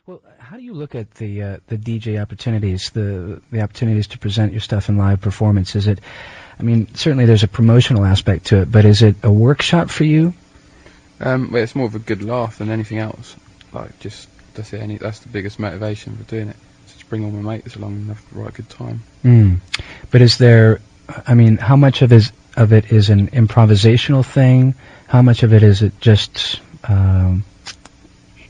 Well, how do you look at the DJ opportunities, the opportunities to present your stuff in live performance? Is it, I mean, certainly there's a promotional aspect to it, but is it a workshop for you? Well, it's more of a good laugh than anything else. Like, just that's it. That's the biggest motivation for doing it. Just bring all my mates along and have the right good time. But is there, I mean, how much of it is an improvisational thing? How much of it is it just,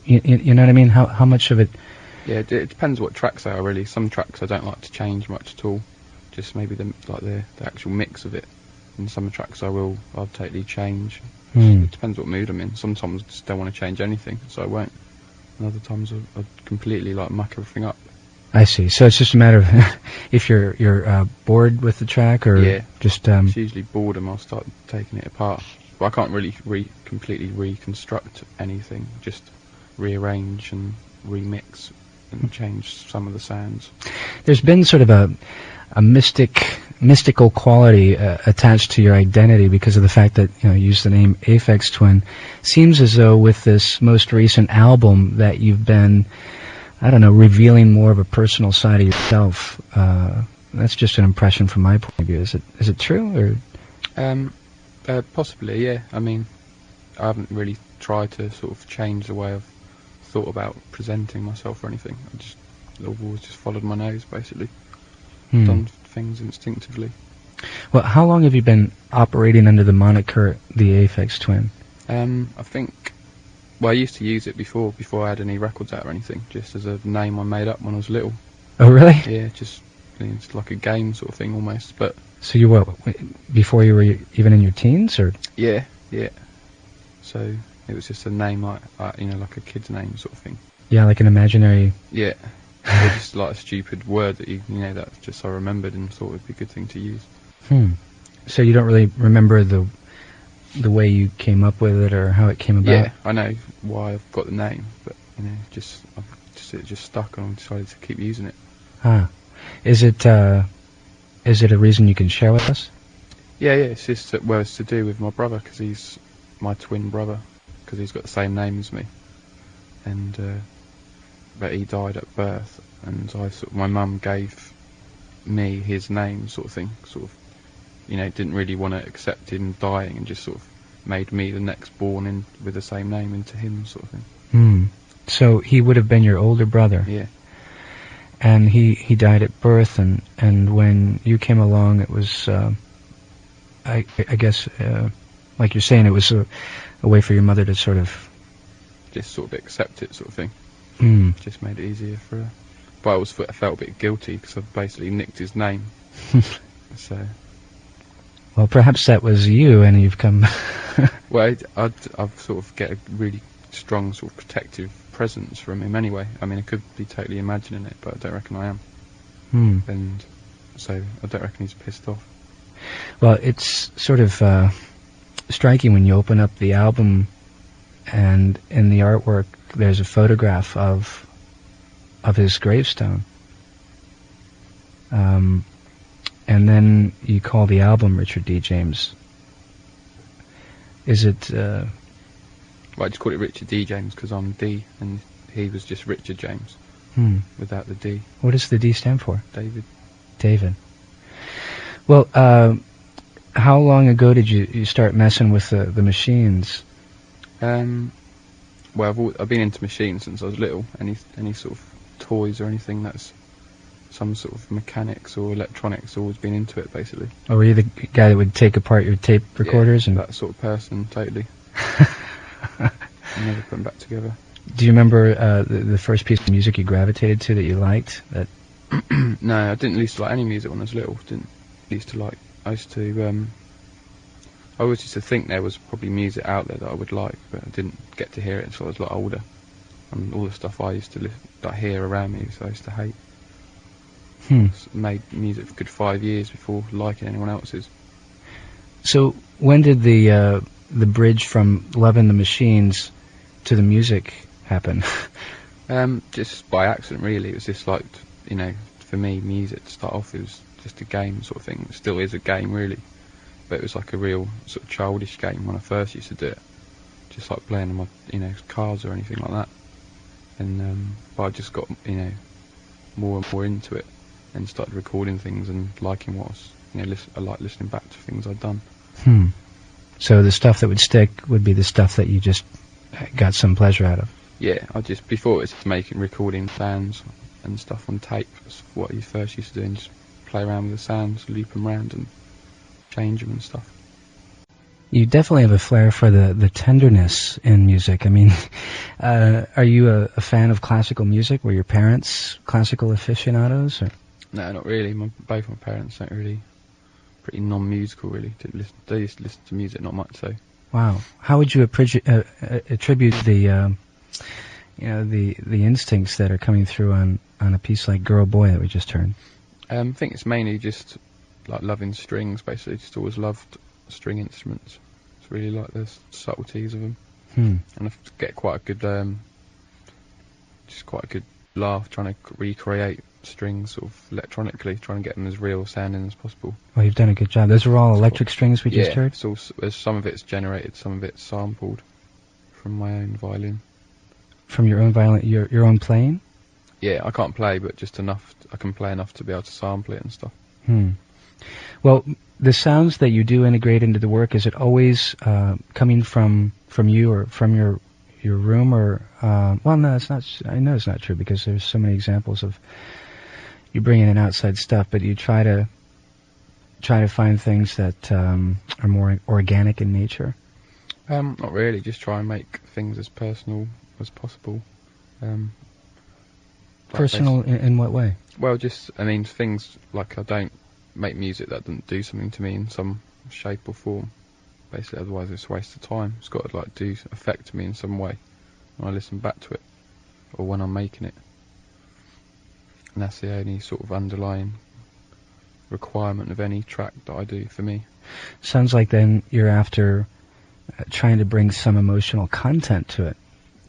you know what I mean? How much of it? Yeah, it depends what tracks they are, really. Some tracks I don't like to change much at all. Just maybe the actual mix of it. And some tracks I'll totally change. It depends what mood I'm in. Sometimes I just don't want to change anything, so I won't. And other times I'll completely like muck everything up. I see. So it's just a matter of if you're bored with the track, or just. It's usually boredom. I'll start taking it apart, but I can't really completely reconstruct anything. Just rearrange and remix and change some of the sounds. There's been sort of a mystical quality attached to your identity because of the fact that you use the name Aphex Twin. Seems as though with this most recent album that you've been, I don't know, revealing more of a personal side of yourself. That's just an impression from my point of view. Is it true, or? Possibly, yeah. I mean, I haven't really tried to sort of change the way I've thought about presenting myself or anything. I've always just followed my nose, basically. Done things instinctively. Well, how long have you been operating under the moniker the Aphex Twin? I think, well, I used to use it before I had any records out or anything, just as a name I made up when I was little. Oh, really? Yeah, just it's like a game sort of thing almost. But so you what, before you were even in your teens, or? Yeah. So it was just a name like like a kid's name sort of thing. Yeah, like an imaginary. Yeah. Or just like a stupid word that that just I remembered and thought would be a good thing to use. So you don't really remember the way you came up with it or how it came about? Yeah, I know why I've got the name, but it just stuck and I decided to keep using it. Is it a reason you can share with us? Yeah, it's just it's to do with my brother, because he's my twin brother, because he's got the same name as me, and but he died at birth, and my mum gave me his name, sort of thing, didn't really want to accept him dying, and just sort of made me the next born in with the same name into him, sort of thing. So he would have been your older brother. Yeah. And he died at birth, and when you came along, it was, I guess, like you're saying, it was a way for your mother to sort of accept it, sort of thing. Just made it easier for her. But I felt a bit guilty because I basically nicked his name. So. Well, perhaps that was you, and you've come. Well, I've sort of get a really strong sort of protective presence from him anyway. I mean, I could be totally imagining it, but I don't reckon I am. And so I don't reckon he's pissed off. Well, it's sort of striking when you open up the album, and in the artwork there's a photograph of his gravestone. And then you call the album Richard D. James. Is it... Well, I just called it Richard D. James because I'm D, and he was just Richard James, without the D. What does the D stand for? David. Well, how long ago did you start messing with the machines? Well, I've been into machines since I was little. Any sort of toys or anything that's some sort of mechanics or electronics, always been into it, basically. Oh, were you the guy that would take apart your tape recorders? Yeah, that sort of person, totally. Never put them back together. Do you remember the first piece of music you gravitated to that you liked? No, I didn't used to like any music when I was little. I always used to think there was probably music out there that I would like, but I didn't get to hear it until I was a lot older. And all the stuff I used to hear around me, so I used to hate. Made music for a good 5 years before liking anyone else's. So when did the bridge from loving the machines to the music happen? Just by accident, really. It was just like, for me, music to start off, it was just a game sort of thing. It still is a game, really. But it was like a real sort of childish game when I first used to do it. Just like playing on my, cars or anything like that. and but I just got more and more into it, and started recording things and liking what I was, I like listening back to things I'd done. So the stuff that would stick would be the stuff that you just got some pleasure out of. Yeah, before it was recording sounds and stuff on tape. That's what you first used to do, and just play around with the sounds, loop them around and change them and stuff. You definitely have a flair for the tenderness in music. I mean, are you a fan of classical music? Were your parents classical aficionados? Or? No, not really. Both my parents aren't really, pretty non-musical really. They used to listen to music, not much so. Wow. How would you attribute the instincts that are coming through on a piece like Girl Boy that we just heard? I think it's mainly just like loving strings, basically. Just always loved string instruments. It's really like the subtleties of them. And I get quite a good laugh trying to recreate strings sort of electronically, trying to get them as real sounding as possible. Well, you've done a good job. Those are all electric strings we just heard? Yeah, some of it's generated, some of it's sampled from my own violin. From your own violin, your own playing? Yeah, I can't play, but just enough. I can play enough to be able to sample it and stuff. Well, the sounds that you do integrate into the work, is it always coming from you or from your room, or well, no, it's not. I know it's not true because there's so many examples of you bringing in outside stuff, but you try to find things that are more organic in nature. Not really. Just try and make things as personal as possible. Personal in what way? Well, things like I don't make music that doesn't do something to me in some shape or form. Basically, otherwise it's a waste of time. It's got to affect me in some way when I listen back to it, or when I'm making it. And that's the only sort of underlying requirement of any track that I do for me. Sounds like then you're after trying to bring some emotional content to it.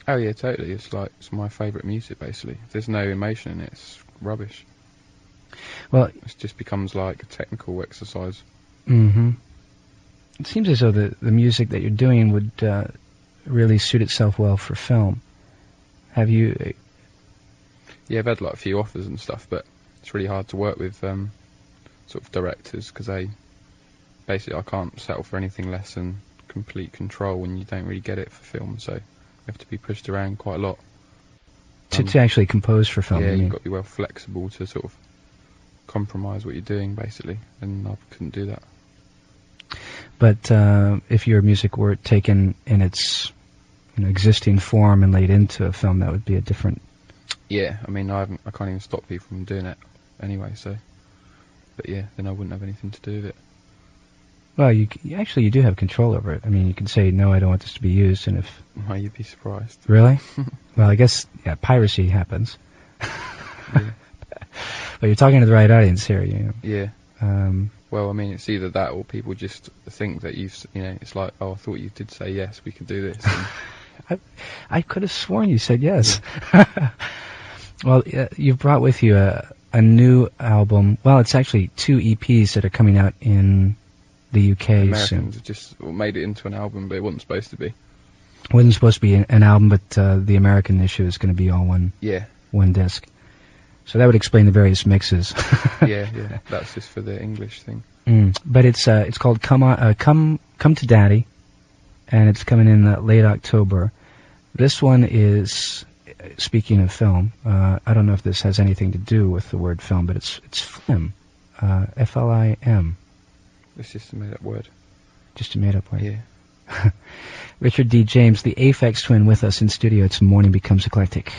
Oh yeah, totally. It's my favourite music, basically. If there's no emotion in it, it's rubbish. Well, it just becomes like a technical exercise. It seems as though the music that you're doing would really suit itself well for film. Have you? Yeah, I've had a few offers and stuff, but it's really hard to work with sort of directors, because I can't settle for anything less than complete control when you don't really get it for film. So you have to be pushed around quite a lot. To actually compose for film. Yeah, you've got to be well flexible to sort of compromise what you're doing, basically, and I couldn't do that. But if your music were taken in its existing form and laid into a film, that would be a different. Yeah, I mean, I can't even stop people from doing it anyway. So, but yeah, then I wouldn't have anything to do with it. Well, you do have control over it. I mean, you can say no, I don't want this to be used, and if. Well, you'd be surprised. Really? Well, I guess piracy happens. Yeah. But you're talking to the right audience here, Yeah. Well, I mean, it's either that or people just think that it's like, oh, I thought you did say yes, we could do this. I could have sworn you said yes. Yeah. Well, you've brought with you a new album. Well, it's actually 2 EPs that are coming out in the UK Americans soon. just made it into an album, but it wasn't supposed to be. It wasn't supposed to be an album, but the American issue is going to be all one disc. So that would explain the various mixes. yeah, that's just for the English thing. But it's called Come to Daddy, and it's coming in late October. This one is, speaking of film, I don't know if this has anything to do with the word film, but it's FLIM, F-L-I-M. It's just a made-up word. Just a made-up word. Yeah. Richard D. James, the Aphex Twin, with us in studio. It's Morning Becomes Eclectic.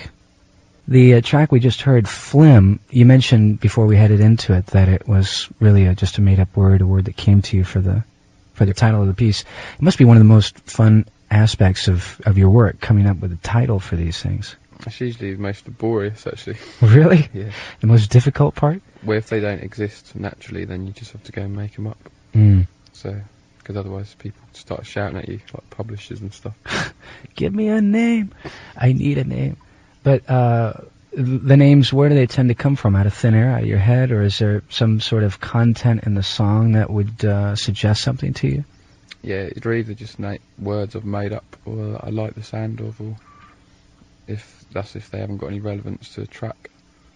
The track we just heard, Flim, you mentioned before we headed into it that it was really just a made-up word, a word that came to you for the title of the piece. It must be one of the most fun aspects of your work, coming up with a title for these things. It's usually the most laborious, actually. Really? Yeah. The most difficult part? Well, if they don't exist naturally, then you just have to go and make them up. So, because otherwise people start shouting at you, like publishers and stuff. Give me a name. I need a name. But the names, where do they tend to come from? Out of thin air, out of your head? Or is there some sort of content in the song that would suggest something to you? Yeah, it's either just words I've made up, or I like the sound of, or if they haven't got any relevance to the track,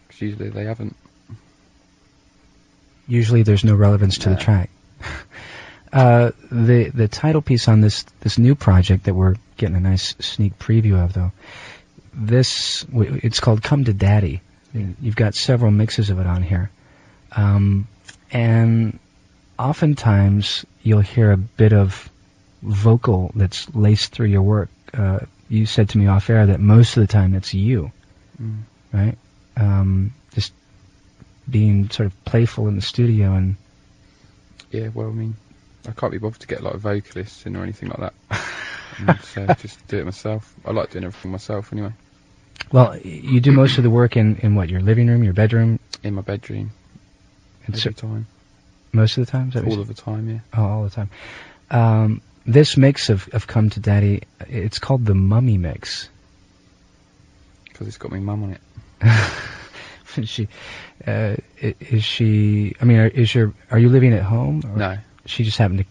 because usually they haven't. Usually there's no relevance to the track. The title piece on this new project that we're getting a nice sneak preview of, though, it's called Come to Daddy. You've got several mixes of it on here. And oftentimes you'll hear a bit of vocal that's laced through your work. You said to me off air that most of the time it's you, right? Just being sort of playful in the studio and... Yeah, well, I mean, I can't be bothered to get like vocalists in or anything like that. And so just do it myself. I like doing everything myself anyway. Well, you do most of the work in what, your living room, your bedroom? In my bedroom. Every time. Most of the time? All of the time, yeah. Oh, all the time. This mix of Come to Daddy, it's called the Mummy Mix. Because it's got my mum on it. Is she? I mean, are you living at home? Or no. She just happened to...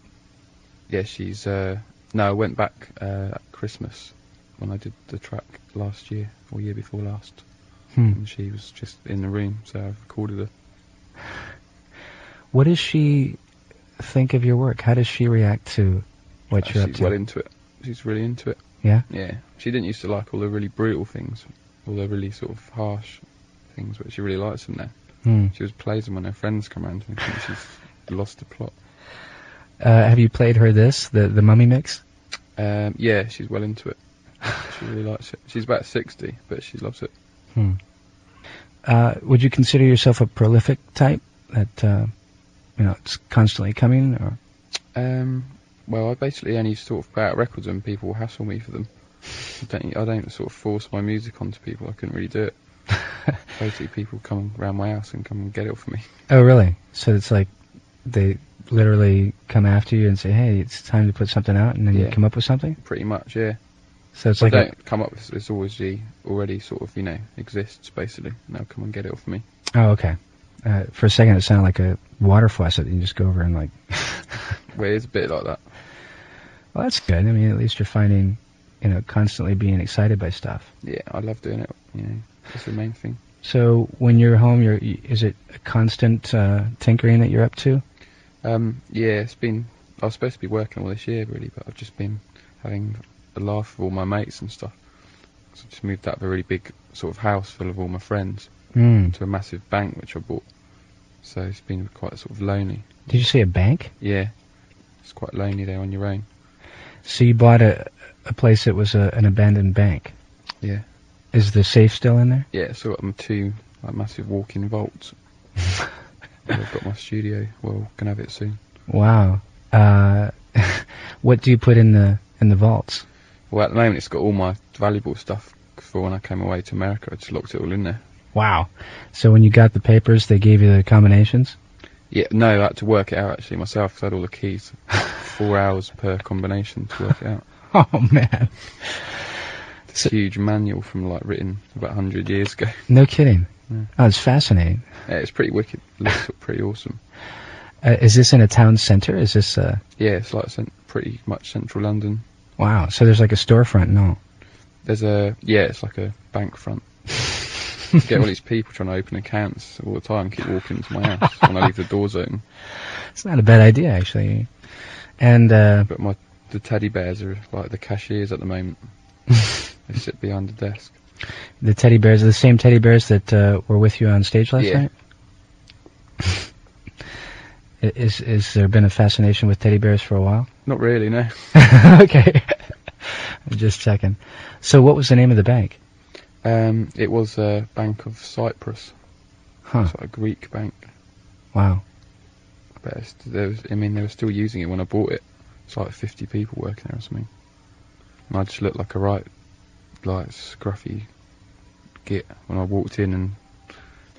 Yeah, she's... no, I went back at Christmas when I did the track last year, or year before last. And she was just in the room, so I recorded her. What does she think of your work? How does she react to what you're up to? She's well into it. She's really into it. Yeah? Yeah. She didn't used to like all the really brutal things, all the really sort of harsh things, but she really likes them now. She was plays them when her friends come around and think she's lost the plot. Have you played her the Mummy Mix? Yeah, she's well into it. She really likes it. She's about 60, but she loves it. Would you consider yourself a prolific type that, it's constantly coming, or? Well, I basically only sort of put out records when people hassle me for them. I don't sort of force my music onto people. I couldn't really do it. Basically, people come around my house and come and get it for me. Oh, really? So it's like they literally come after you and say, "Hey, it's time to put something out," and then you come up with something? Pretty much, yeah. So it's I like don't come up with, it's always already sort of, exists, basically. Now come and get it off me. Oh, okay. For a second it sounded like a water faucet. You just go over and like... Well, it's a bit like that. Well, that's good. I mean, at least you're finding, constantly being excited by stuff. Yeah, I love doing it. That's the main thing. So when you're home, is it a constant tinkering that you're up to? Yeah, I was supposed to be working all this year, really, but I've just been having a laugh with all my mates and stuff. So I just moved out of a really big sort of house full of all my friends to a massive bank which I bought. So it's been quite sort of lonely. Did you say a bank? Yeah, it's quite lonely there on your own. So you bought a place that was an abandoned bank? Yeah. Is the safe still in there? Yeah, so I've got two massive walk-in vaults. I've got my studio. Well, can have it soon. Wow. What do you put in the vaults? Well, at the moment it's got all my valuable stuff for when I came away to America. I just locked it all in there. Wow. So when you got the papers, they gave you the combinations? Yeah, no, I had to work it out actually myself because I had all the keys. 4 hours per combination to work it out. Oh, man. It's a huge manual from written about 100 years ago. No kidding. Yeah. Oh, it's fascinating. Yeah, it's pretty wicked. It looks pretty awesome. Is this in a town centre? Is this... Yeah, it's like pretty much central London. Wow, so there's like a storefront, no? There's it's like a bank front. You get all these people trying to open accounts all the time, keep walking into my house when I leave the doors open. It's not a bad idea, actually. And but the teddy bears are like the cashiers at the moment. They sit behind the desk. The teddy bears are the same teddy bears that were with you on stage last night? Is there been a fascination with teddy bears for a while? Not really, no. Okay. I'm just checking. So what was the name of the bank? It was a Bank of Cyprus. Huh. It's like a Greek bank. Wow. But they were still using it when I bought it. It's like 50 people working there or something. And I just looked like a scruffy git when I walked in, and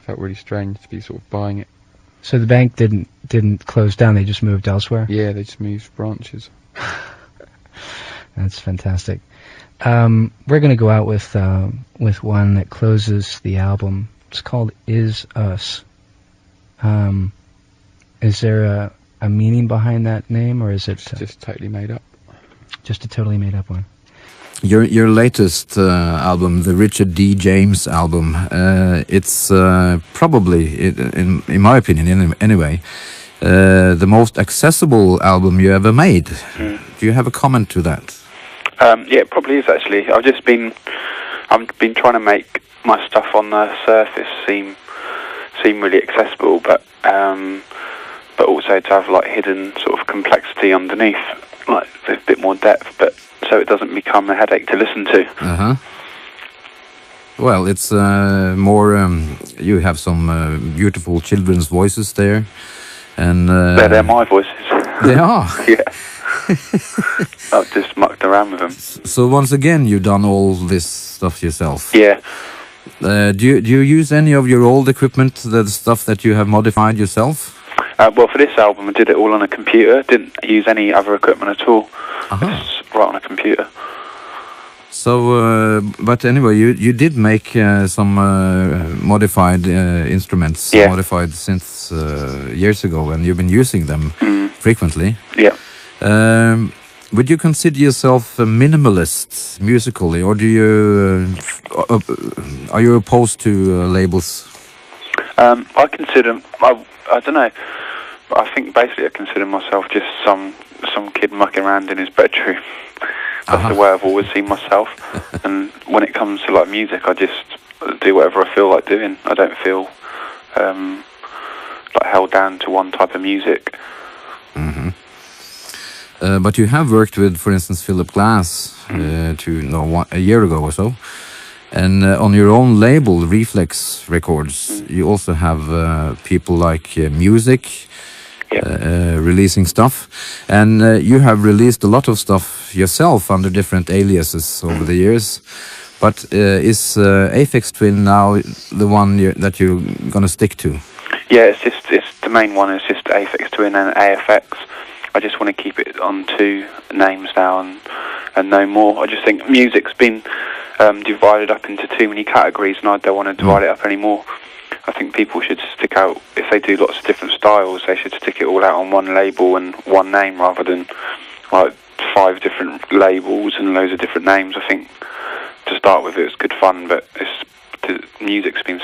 felt really strange to be sort of buying it. So the bank didn't close down, they just moved elsewhere? Yeah, they just moved branches. That's fantastic. We're going to go out with one that closes the album. It's called Is Us. Is there a meaning behind that name, or is it... It's just totally made up. Just a totally made up one. your latest album, the Richard D. James album, it's probably, in my opinion, anyway, the most accessible album you ever made. Do you have a comment to that? Yeah, it probably is actually. I've been trying to make my stuff on the surface seem really accessible, but also to have like hidden sort of complexity underneath, like a bit more depth, but so it doesn't become a headache to listen to. Well, it's more. You have some beautiful children's voices there, and they're my voices. They are. Yeah. I've just mucked around with them. So once again, you've done all this stuff yourself. Yeah. Do you use any of your old equipment, the stuff that you have modified yourself? Well, for this album, I did it all on a computer. Didn't use any other equipment at all. Just right on a computer. So, but anyway, you did make some modified instruments, modified synths years ago, and you've been using them frequently. Yeah. Would you consider yourself a minimalist musically, or do you are you opposed to labels? I consider I don't know. I think basically I consider myself just some kid mucking around in his bedroom. That's the way I've always seen myself. And when it comes to like music, I just do whatever I feel like doing. I don't feel like held down to one type of music. But you have worked with, for instance, Philip Glass a year ago or so. And on your own label, Reflex Records, you also have people like Music releasing stuff. And you have released a lot of stuff yourself under different aliases over the years. But is Aphex Twin now the one that you're going to stick to? Yeah, it's the main one is just Aphex Twin and AFX. I just want to keep it on two names now and no more. I just think music's been divided up into too many categories, and I don't want to divide it up anymore. I think people should stick out, if they do lots of different styles, they should stick it all out on one label and one name rather than like 5 different labels and loads of different names. I think to start with it's good fun, but music's been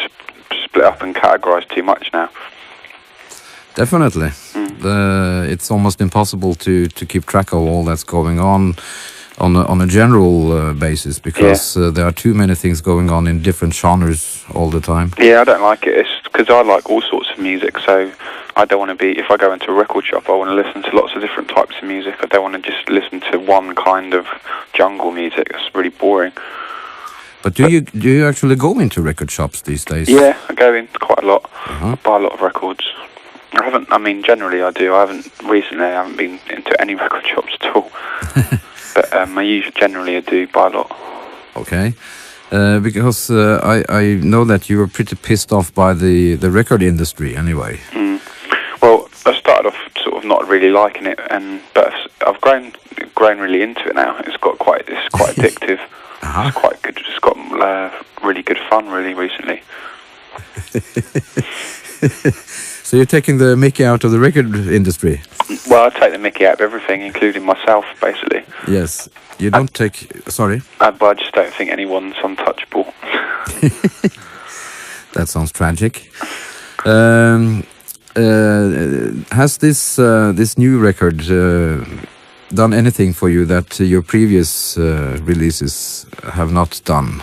split up and categorized too much now. Definitely. It's almost impossible to keep track of all that's going on a general basis, because there are too many things going on in different genres all the time. Yeah, I don't like it. It's because I like all sorts of music, so I don't want to be, if I go into a record shop, I want to listen to lots of different types of music. I don't want to just listen to one kind of jungle music. It's really boring. But do you actually go into record shops these days? Yeah, I go in quite a lot. I buy a lot of records. Generally I do. I haven't been into any record shops at all. But generally I do buy a lot. Okay. Because I know that you were pretty pissed off by the record industry anyway. Well, I started off sort of not really liking it, but I've grown really into it now. It's quite addictive. It's quite good. It's got really good fun really recently. So you're taking the mickey out of the record industry? Well, I take the mickey out of everything, including myself, basically. Yes. You don't take... Sorry? But I just don't think anyone's untouchable. That sounds tragic. Has this new record done anything for you that your previous releases have not done?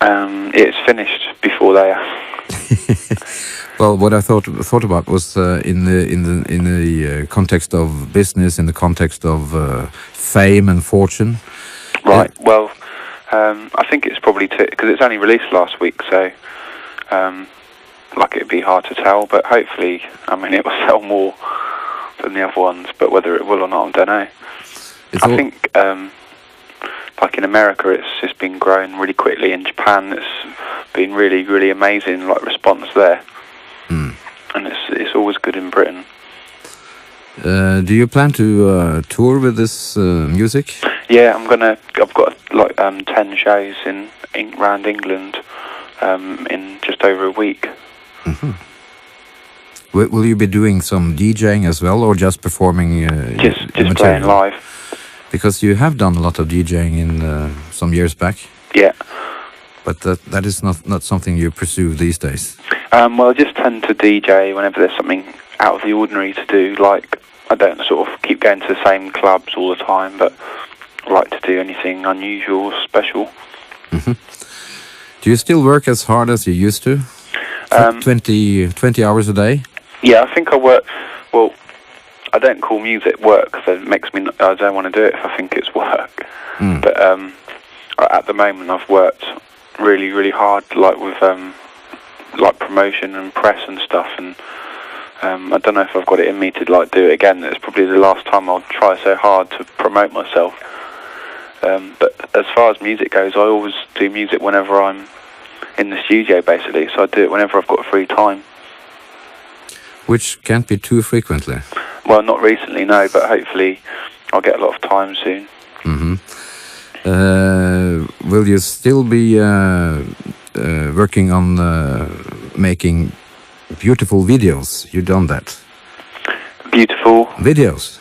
It's finished before they are. Well, what I thought about was in the context of business, in the context of fame and fortune. Right. Well, I think it's probably because it's only released last week, so it'd be hard to tell. But hopefully, it will sell more than the other ones. But whether it will or not, I don't know. I think, like in America, it's just been growing really quickly. In Japan, it's been really, really amazing, response there. And it's always good in Britain. Do you plan to tour with this music? Yeah, I've got 10 shows around England in just over a week. Will you be doing some DJing as well, or just performing? Just playing live. Because you have done a lot of DJing in some years back. Yeah. But that is not something you pursue these days. Well, I just tend to DJ whenever there's something out of the ordinary to do. Like, I don't sort of keep going to the same clubs all the time, but I like to do anything unusual or special. Mm-hmm. Do you still work as hard as you used to? 20 hours a day? Yeah, I think I work... Well, I don't call music work because it makes me... I don't want to do it if I think it's work. But at the moment I've worked really, really hard, like with like promotion and press and stuff, and I don't know if I've got it in me to like do it again. It's probably the last time I'll try so hard to promote myself. But as far as music goes, I always do music whenever I'm in the studio, basically, so I do it whenever I've got free time. Which can't be too frequently. Well, not recently, no, but hopefully I'll get a lot of time soon. Mm-hmm. Will you still be working on making beautiful videos? You've done that. Beautiful videos?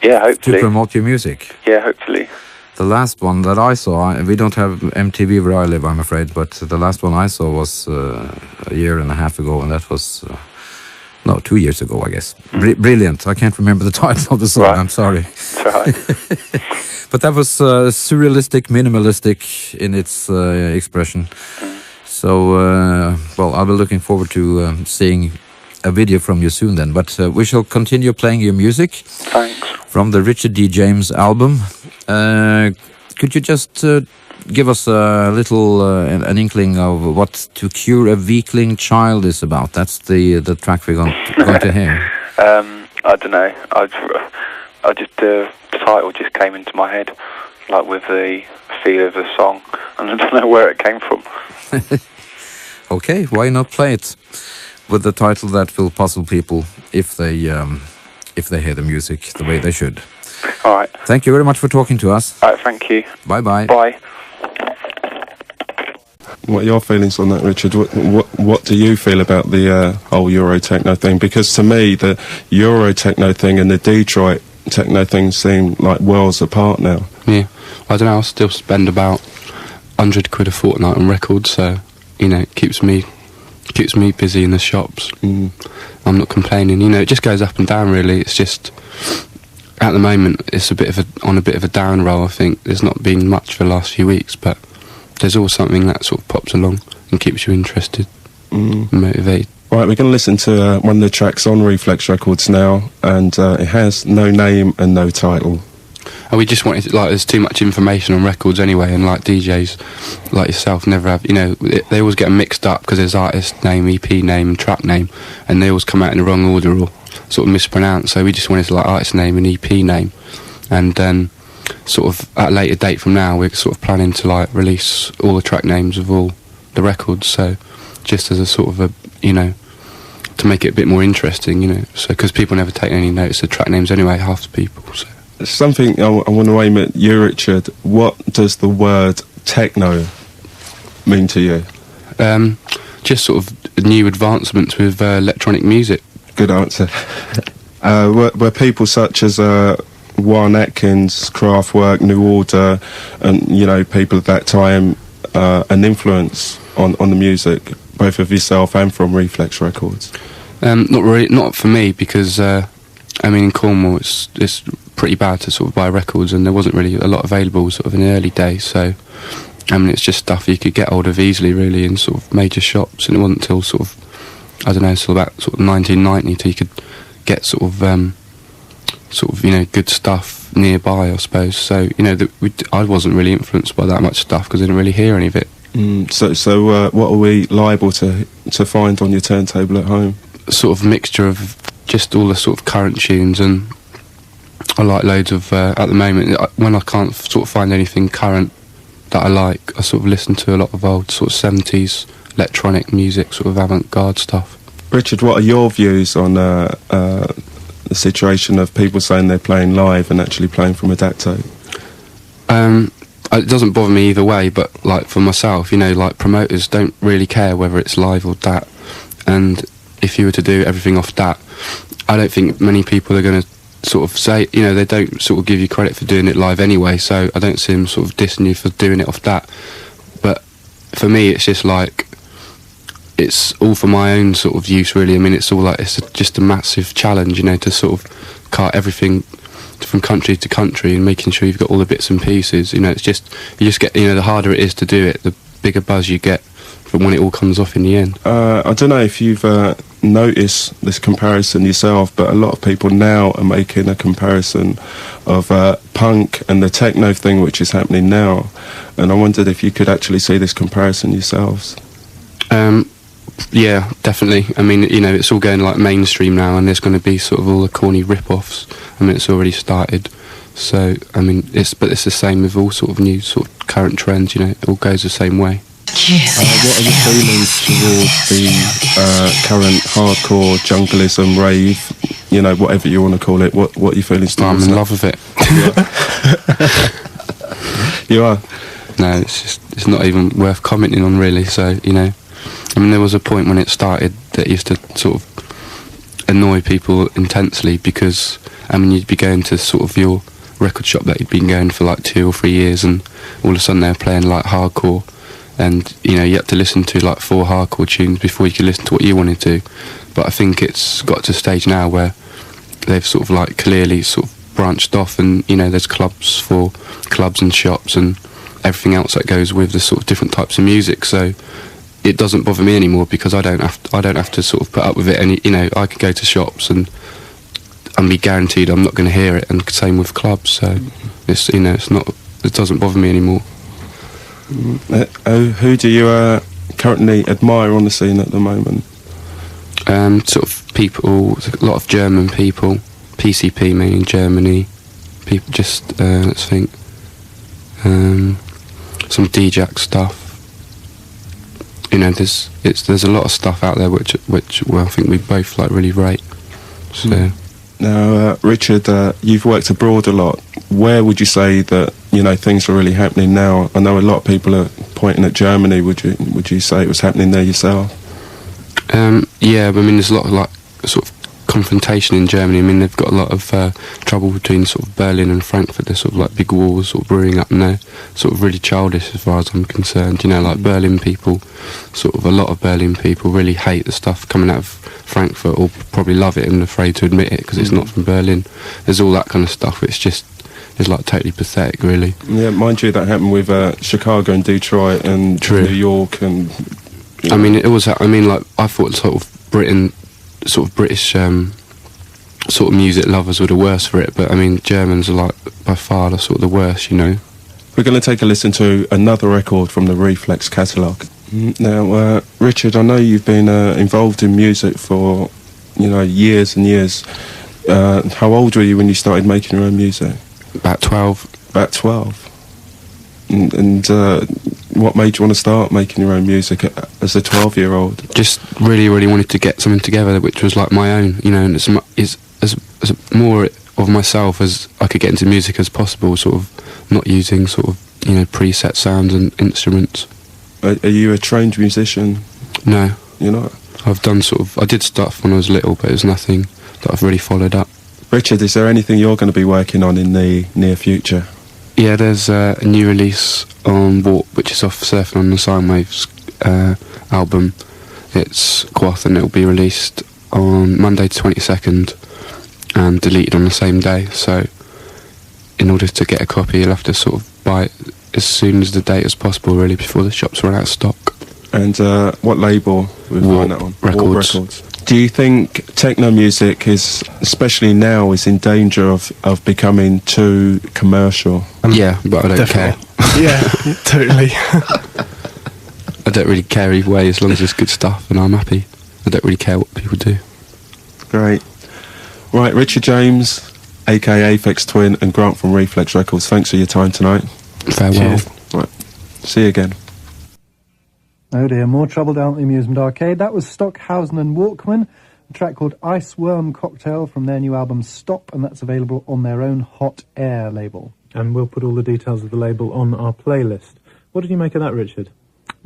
Yeah, hopefully. To promote your music? Yeah, hopefully. The last one that I saw, we don't have MTV where I live, I'm afraid, but the last one I saw was a year and a half ago, and that was, no, 2 years ago, I guess. Brilliant. I can't remember the title of the song, right. I'm sorry. It's all right. But that was surrealistic, minimalistic in its expression. So, well, I'll be looking forward to seeing a video from you soon then. But we shall continue playing your music. Thanks. From the Richard D. James album. Could you just give us a little an inkling of what To Cure a Weakling Child is about? That's the track we're going to hear. I don't know. I just the title just came into my head, like with the feel of the song, and I don't know where it came from. Okay, why not play it with the title that will puzzle people if they hear the music the way they should. All right. Thank you very much for talking to us. All right, thank you. Bye-bye. Bye. What are your feelings on that, Richard? What do you feel about the whole Eurotechno thing? Because to me, the Eurotechno thing and the Detroit techno thing seem like worlds apart now. Yeah, I don't know, I still spend about 100 quid a fortnight on records, so, you know, it keeps me busy in the shops. I'm not complaining, you know, it just goes up and down really. It's just, at the moment, it's on a bit of a down roll, I think. There's not been much for the last few weeks, but there's always something that sort of pops along and keeps you interested and motivated. Right, we're going to listen to one of the tracks on Reflex Records now, and it has no name and no title. And we just wanted, like, there's too much information on records anyway, and like DJs like yourself never have, you know, they always get mixed up because there's artist name, EP name and track name, and they always come out in the wrong order or sort of mispronounced, so we just wanted to, like, artist name and EP name, and then sort of at a later date from now we're sort of planning to, like, release all the track names of all the records, so just as a sort of a, you know, to make it a bit more interesting, you know, so because people never take any notice of track names anyway, half the people, so. Something I want to aim at you, Richard. What does the word techno mean to you? Just sort of new advancements with electronic music. Good answer. Were people such as Warren Atkins, Kraftwerk, New Order, and, you know, people at that time an influence on the music, both of yourself and from Reflex Records? Not really, not for me, because I mean, in Cornwall it's pretty bad to sort of buy records, and there wasn't really a lot available sort of in the early days, so I mean, it's just stuff you could get hold of easily really in sort of major shops, and it wasn't until sort of, I don't know, till about sort of 1990 till you could get sort of you know, good stuff nearby, I suppose. So, you know, I wasn't really influenced by that much stuff because I didn't really hear any of it. So what are we liable to find on your turntable at home? Sort of mixture of just all the sort of current tunes, and I like loads of, at the moment, when I can't sort of find anything current that I like, I sort of listen to a lot of old sort of 70s electronic music, sort of avant-garde stuff. Richard, what are your views on the situation of people saying they're playing live and actually playing from a DAT tape? It doesn't bother me either way, but like for myself, you know, like promoters don't really care whether it's live or DAT, and if you were to do everything off DAT, I don't think many people are going to sort of say, you know, they don't sort of give you credit for doing it live anyway, so I don't see them sort of dissing you for doing it off that. But for me, it's just like, it's all for my own sort of use, really. I mean, it's all like, just a massive challenge, you know, to sort of cart everything from country to country and making sure you've got all the bits and pieces. You know, it's just, you just get, you know, the harder it is to do it, the bigger buzz you get from when it all comes off in the end. I don't know if you've noticed this comparison yourself, but a lot of people now are making a comparison of punk and the techno thing which is happening now, and I wondered if you could actually see this comparison yourselves. Yeah, definitely. I mean, you know, it's all going like mainstream now, and there's going to be sort of all the corny rip-offs. I mean, it's already started. So, I mean, it's the same with all sort of new sort of current trends, you know, it all goes the same way. What are your feelings towards the current hardcore, junglism, rave, you know, whatever you want to call it? What are your feelings towards I'm in love with it. You are? No, it's not even worth commenting on, really. So, you know, I mean, there was a point when it started that used to sort of annoy people intensely, because, I mean, you'd be going to sort of your record shop that you'd been going for like 2 or 3 years, and all of a sudden they're playing like hardcore, and, you know, you had to listen to like 4 hardcore tunes before you could listen to what you wanted to. But I think it's got to a stage now where they've sort of like clearly sort of branched off, and, you know, there's clubs for clubs and shops and everything else that goes with the sort of different types of music. So it doesn't bother me anymore, because I don't have to sort of put up with it. And, you know, I could go to shops and be guaranteed I'm not going to hear it, and same with clubs. So it's, you know, it doesn't bother me anymore. Who do you currently admire on the scene at the moment? Sort of people, a lot of German people, PCP mainly in Germany. People just let's think, some D-Jack stuff. You know, there's a lot of stuff out there which well, I think we both like really rate. So. Now, Richard, you've worked abroad a lot. Where would you say that, you know, things are really happening now? I know a lot of people are pointing at Germany. Would you say it was happening there yourself? Yeah, I mean, there's a lot of like sort of confrontation in Germany. I mean, they've got a lot of trouble between sort of Berlin and Frankfurt. There's sort of like big wars sort of brewing up, and they're sort of really childish as far as I'm concerned. You know, like Berlin people, sort of a lot of Berlin people really hate the stuff coming out of Frankfurt, or probably love it and afraid to admit it because it's not from Berlin. There's all that kind of stuff. It's like totally pathetic, really. Yeah, mind you, that happened with Chicago and Detroit and New York and. You know. I mean, it was. I mean, like, I thought sort of Britain, sort of British sort of music lovers were the worst for it, but I mean, Germans are like by far the sort of the worst, you know. We're going to take a listen to another record from the Reflex catalogue. Now, Richard, I know you've been involved in music for, you know, years and years. How old were you when you started making your own music? About 12. About 12. And what made you want to start making your own music as a 12-year-old? Just really, really wanted to get something together which was like my own, you know, and it's as more of myself as I could get into music as possible, sort of not using sort of, you know, preset sounds and instruments. Are you a trained musician? No. You're not? I did stuff when I was little, but it was nothing that I've really followed up. Richard, is there anything you're going to be working on in the near future? Yeah, there's a new release on Warp, which is off Surfing on the Sine Waves album. It's Quath, and it'll be released on Monday the 22nd and deleted on the same day. So in order to get a copy, you'll have to sort of buy it as soon as the date as possible, really, before the shops run out of stock. And what label would Warp that on? Records. Warp Records. Do you think techno music is, especially now, is in danger of becoming too commercial? Yeah, but I don't care. Yeah, totally. I don't really care either way, as long as it's good stuff and I'm happy. I don't really care what people do. Great. Right, Richard James, aka Aphex Twin, and Grant from Reflex Records, thanks for your time tonight. Farewell. Cheers. Right, see you again. Oh dear, more trouble down at the Amusement Arcade. That was Stockhausen and Walkman, a track called Ice Worm Cocktail from their new album Stop, and that's available on their own Hot Air label. And we'll put all the details of the label on our playlist. What did you make of that, Richard?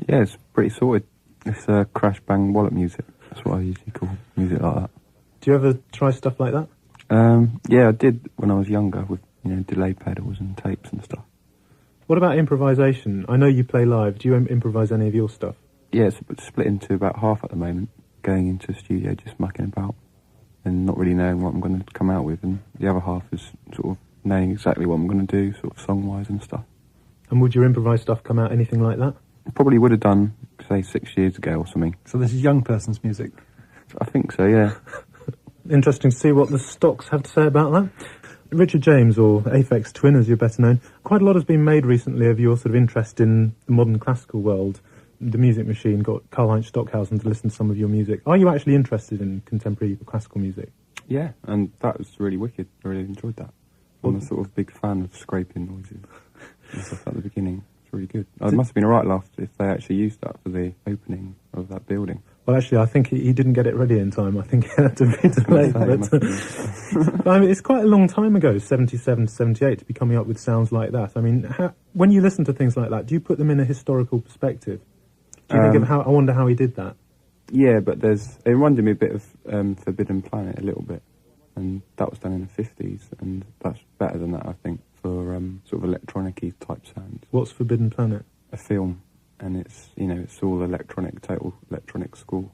Yeah, it's pretty sorted. It's crash bang wallet music. That's what I usually call music like that. Do you ever try stuff like that? Yeah, I did when I was younger with, delay pedals and tapes and stuff. What about improvisation? I know you play live. Do you improvise any of your stuff? Yeah, it's split into about half at the moment, going into the studio, just mucking about and not really knowing what I'm going to come out with, and the other half is sort of knowing exactly what I'm going to do, sort of song-wise and stuff. And would your improvised stuff come out anything like that? Probably would have done, say, 6 years ago or something. So this is young person's music? I think so, yeah. Interesting to see what the Stocks have to say about that. Richard James, or Aphex Twin as you're better known, quite a lot has been made recently of your sort of interest in the modern classical world. The Music Machine got Karlheinz Stockhausen to listen to some of your music. Are you actually interested in contemporary classical music? Yeah, and that was really wicked. I really enjoyed that. I'm a sort of big fan of scraping noises and stuff at the beginning. It's really good. It must have been a right laugh if they actually used that for the opening of that building. Well, actually, I think he didn't get it ready in time. I think it had to be delayed. But I mean, it's quite a long time ago, 77 to 78, to be coming up with sounds like that. I mean, when you listen to things like that, do you put them in a historical perspective? Do you think of how? I wonder how he did that. Yeah, but it reminded me a bit of Forbidden Planet a little bit, and that was done in the 50s, and that's better than that, I think, for sort of electronic-y type sounds. What's Forbidden Planet? A film, and it's it's all total electronic score.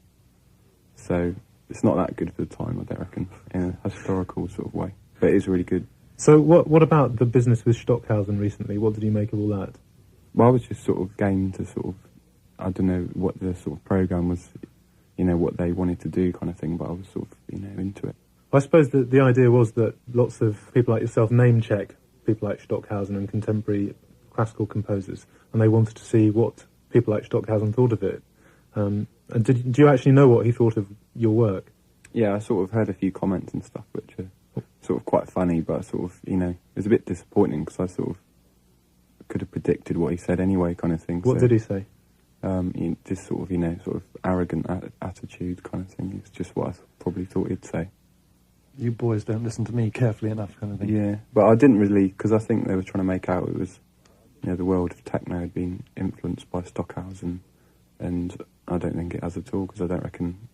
So it's not that good for the time, I don't reckon, in a historical sort of way, but it is really good. So what about the business with Stockhausen recently? What did you make of all that? Well, I was just sort of game to sort of, I don't know what the sort of program was, what they wanted to do kind of thing, but I was sort of, into it. I suppose that the idea was that lots of people like yourself name check people like Stockhausen and contemporary classical composers, and they wanted to see what people like Stockhausen thought of it. And do you actually know what he thought of your work? Yeah, I sort of heard a few comments and stuff, which are sort of quite funny, but sort of, it was a bit disappointing because I sort of could have predicted what he said anyway, kind of thing. What did he say? Just sort of, sort of arrogant attitude kind of thing. It's just what I probably thought he'd say. You boys don't listen to me carefully enough, kind of thing. Yeah, but I didn't really, because I think they were trying to make out it was, the world of techno had been influenced by Stockhausen, and I don't think it has at all, because I don't reckon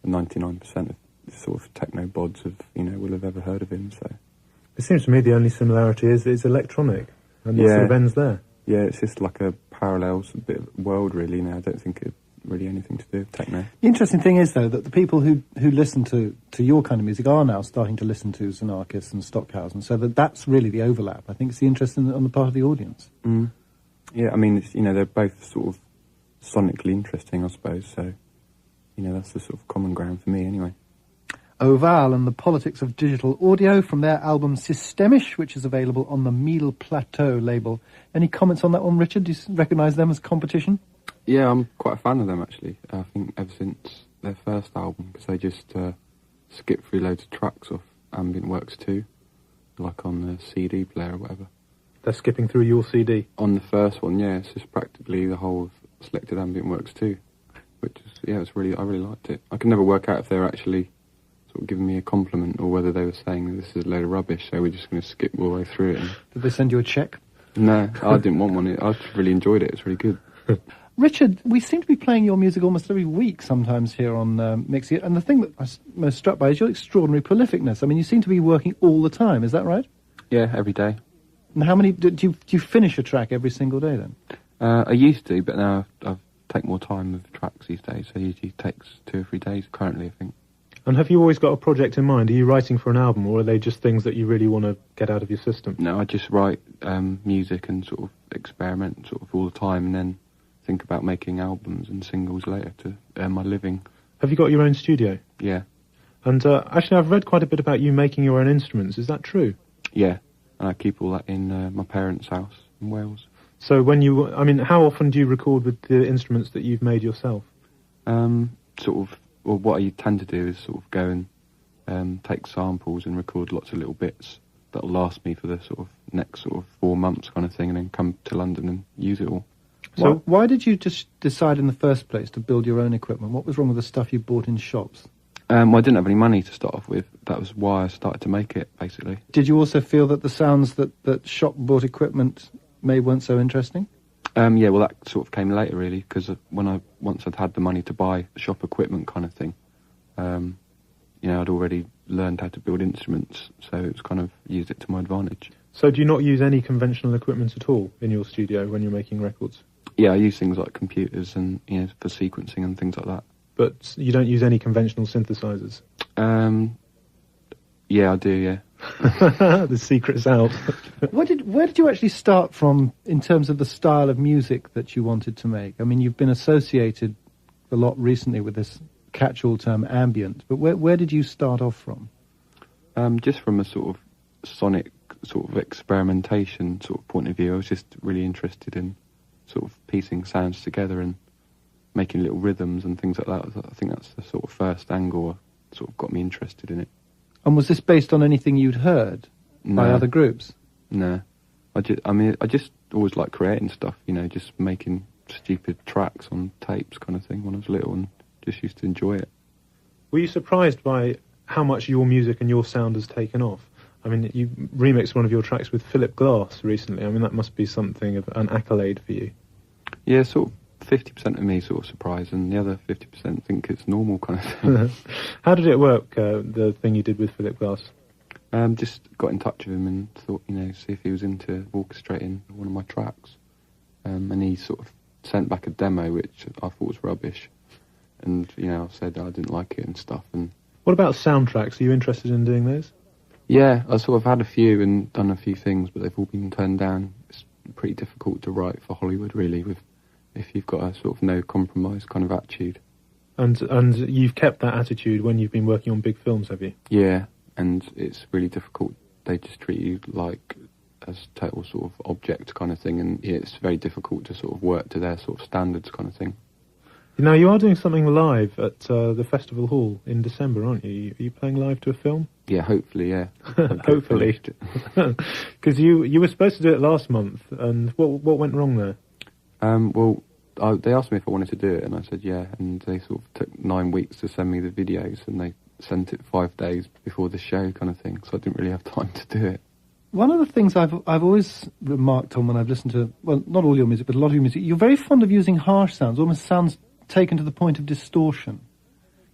99% of sort of techno bods will have ever heard of him. So it seems to me the only similarity is it's electronic, and it sort of ends there. Yeah, it's just like a parallel bit of world, really. Now I don't think it really anything to do with techno. The interesting thing is, though, that the people who listen to your kind of music are now starting to listen to Xenakis and Stockhausen, so that's really the overlap. I think it's the interest on the part of the audience. Mm. Yeah, I mean, they're both sort of sonically interesting, I suppose, so, that's the sort of common ground for me, anyway. Oval and the Politics of Digital Audio from their album Systemisch, which is available on the Miele Plateau label. Any comments on that one, Richard? Do you recognise them as competition? Yeah, I'm quite a fan of them, actually. I think ever since their first album, because they just skip through loads of tracks off Ambient Works 2, like on the CD player or whatever. They're skipping through your CD? On the first one, yeah. It's just practically the whole of Selected Ambient Works 2, which is, I really liked it. I can never work out if they're actually sort of giving me a compliment or whether they were saying this is a load of rubbish, so we're just going to skip all the way through it. Did they send you a cheque? No, I didn't want one. I just really enjoyed it. It's really good. Richard, we seem to be playing your music almost every week sometimes here on Mixie, and the thing that I was most struck by is your extraordinary prolificness. I mean, you seem to be working all the time, is that right? Yeah, every day. And how many, do you finish a track every single day then? I used to, but now I take more time with tracks these days, so it usually takes 2 or 3 days currently, I think. And have you always got a project in mind? Are you writing for an album, or are they just things that you really want to get out of your system? No, I just write music and sort of experiment sort of all the time, and then think about making albums and singles later to earn my living. Have you got your own studio? Yeah. And actually, I've read quite a bit about you making your own instruments. Is that true? Yeah, and I keep all that in my parents' house in Wales. So how often do you record with the instruments that you've made yourself? What I tend to do is sort of go and take samples and record lots of little bits that'll last me for the sort of next sort of 4 months kind of thing, and then come to London and use it all. So why did you just decide in the first place to build your own equipment? What was wrong with the stuff you bought in shops? Well, I didn't have any money to start off with. That was why I started to make it, basically. Did you also feel that the sounds that shop-bought equipment made weren't so interesting? Yeah, well, that sort of came later, really, because once I'd had the money to buy shop equipment kind of thing, I'd already learned how to build instruments, so it was kind of used it to my advantage. So do you not use any conventional equipment at all in your studio when you're making records? Yeah, I use things like computers and, for sequencing and things like that. But you don't use any conventional synthesizers? Yeah, I do, yeah. The secret's out. Where did you actually start from in terms of the style of music that you wanted to make? I mean, you've been associated a lot recently with this catch-all term ambient, but where did you start off from? Just from a sort of sonic sort of experimentation sort of point of view. I was just really interested in sort of piecing sounds together and making little rhythms and things like that. I think that's the sort of first angle that sort of got me interested in it. And was this based on anything you'd heard by other groups? No. I just always liked creating stuff, just making stupid tracks on tapes kind of thing when I was little, and just used to enjoy it. Were you surprised by how much your music and your sound has taken off? I mean, you remixed one of your tracks with Philip Glass recently. I mean, that must be something of an accolade for you. Yeah, sort of 50% of me sort of surprised, and the other 50% think it's normal kind of thing. How did it work, the thing you did with Philip Glass? Just got in touch with him and thought, see if he was into orchestrating one of my tracks. And he sort of sent back a demo, which I thought was rubbish. And, I said I didn't like it and stuff. And what about soundtracks? Are you interested in doing those? Yeah, I sort of had a few and done a few things, but they've all been turned down. It's pretty difficult to write for Hollywood, really, if you've got a sort of no compromise kind of attitude. And you've kept that attitude when you've been working on big films, have you? Yeah, and it's really difficult. They just treat you like as total sort of object kind of thing, and it's very difficult to sort of work to their sort of standards kind of thing. Now, you are doing something live at the Festival Hall in December, aren't you? Are you playing live to a film? Yeah, hopefully, yeah. Hopefully. Because you were supposed to do it last month, and what went wrong there? They asked me if I wanted to do it, and I said yeah, and they sort of took 9 weeks to send me the videos, and they sent it 5 days before the show kind of thing, so I didn't really have time to do it. One of the things I've always remarked on when I've listened to, well, not all your music, but a lot of your music, you're very fond of using harsh sounds, almost sounds taken to the point of distortion.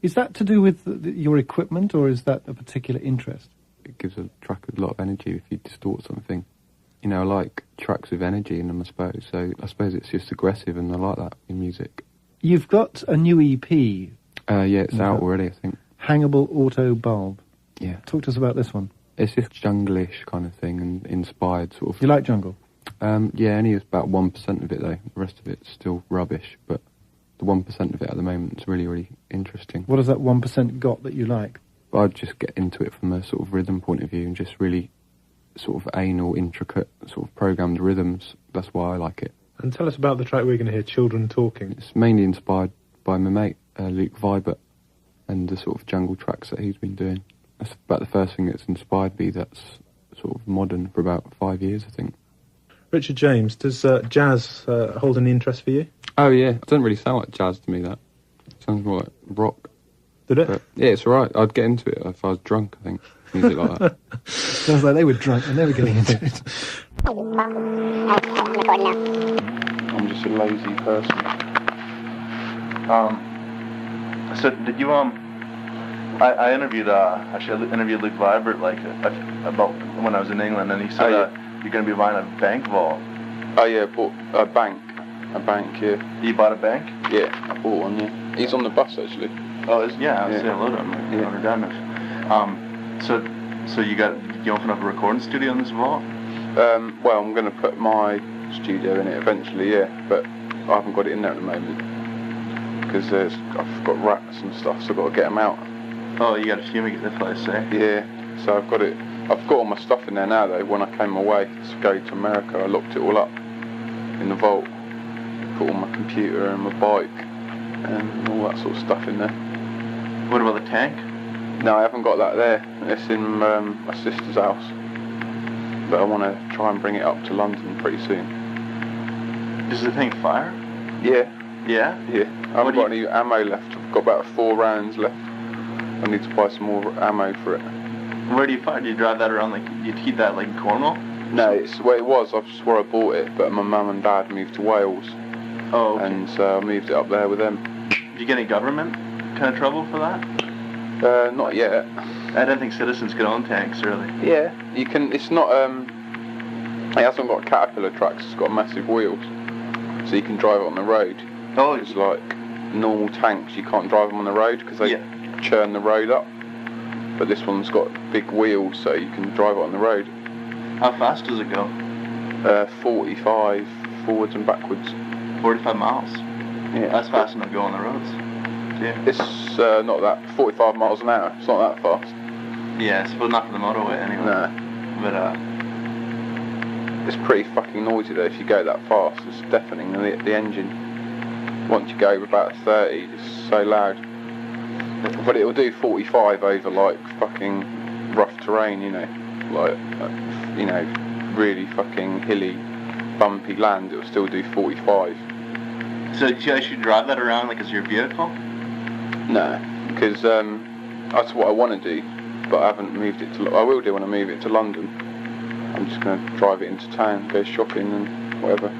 Is that to do with your equipment, or is that a particular interest? It gives a track a lot of energy if you distort something. I like tracks with energy in them, I suppose, so I suppose it's just aggressive, and I like that in music. You've got a new EP. Yeah, it's out already, I think. Hangable Auto Bulb. Yeah. Talk to us about this one. It's just jungle-ish kind of thing, and inspired sort of... You like jungle? Yeah, only about 1% of it, though. The rest of it's still rubbish, but the 1% of it at the moment is really, really interesting. What has that 1% got that you like? I'd just get into it from a sort of rhythm point of view, and just really sort of anal, intricate, sort of programmed rhythms. That's why I like it. And tell us about the track we're going to hear, Children Talking. It's mainly inspired by my mate, Luke Vibert, and the sort of jungle tracks that he's been doing. That's about the first thing that's inspired me that's sort of modern for about 5 years, I think. Richard James, does jazz hold any interest for you? Oh, yeah. It doesn't really sound like jazz to me, that. It sounds more like rock. Did it? But, yeah, it's alright. I'd get into it if I was drunk, I think. Music like that. Sounds like they were drunk and they were getting into it. I'm just a lazy person. So did you I interviewed actually interviewed Luke Vibert about when I was in England, and he said you're going to be buying a bank vault. Oh yeah, bought a bank. Yeah. You bought a bank? Yeah, I bought one. Yeah. He's on the bus actually. Oh, yeah. I was saying hello to him. Under Dennis. So you open up a recording studio in this vault? Well, I'm going to put my studio in it eventually, yeah, but I haven't got it in there at the moment because I've got rats and stuff, so I've got to get them out. Oh, you got to fumigate the place, eh? Yeah, so I've got all my stuff in there now though. When I came away to go to America, I locked it all up in the vault, put all my computer and my bike and all that sort of stuff in there. What about the tank? No, I haven't got that there. It's in my sister's house. But I want to try and bring it up to London pretty soon. Does the thing fire? Yeah. Yeah? Yeah. I haven't got any ammo left. I've got about 4 rounds left. I need to buy some more ammo for it. Where do you find? Do you drive that around you keep that like in Cornwall? No, it's where it was. I swore I bought it, but my mum and dad moved to Wales. Oh, okay. And so I moved it up there with them. Did you get any government kind of trouble for that? Not yet. I don't think citizens can own tanks, really. Yeah, you can. It's not. It hasn't got Caterpillar tracks. It's got massive wheels, so you can drive it on the road. Oh, it's like normal tanks. You can't drive them on the road because they churn the road up. But this one's got big wheels, so you can drive it on the road. How fast does it go? 45 forwards and backwards. 45 miles. Yeah, that's fast enough to go on the roads. Yeah. It's not that 45 miles an hour. It's not that fast. Yeah, it's not for the motorway anyway. No. But it's pretty fucking noisy though. If you go that fast, it's deafening. The engine. Once you go about 30, it's so loud. But it'll do 45 over like fucking rough terrain, you know, like you know, really fucking hilly, bumpy land. It'll still do 45. So you should drive that around like as your vehicle? No, because that's what I want to do, but I haven't moved it to. I will do when I move it to London. I'm just going to drive it into town, go shopping and whatever.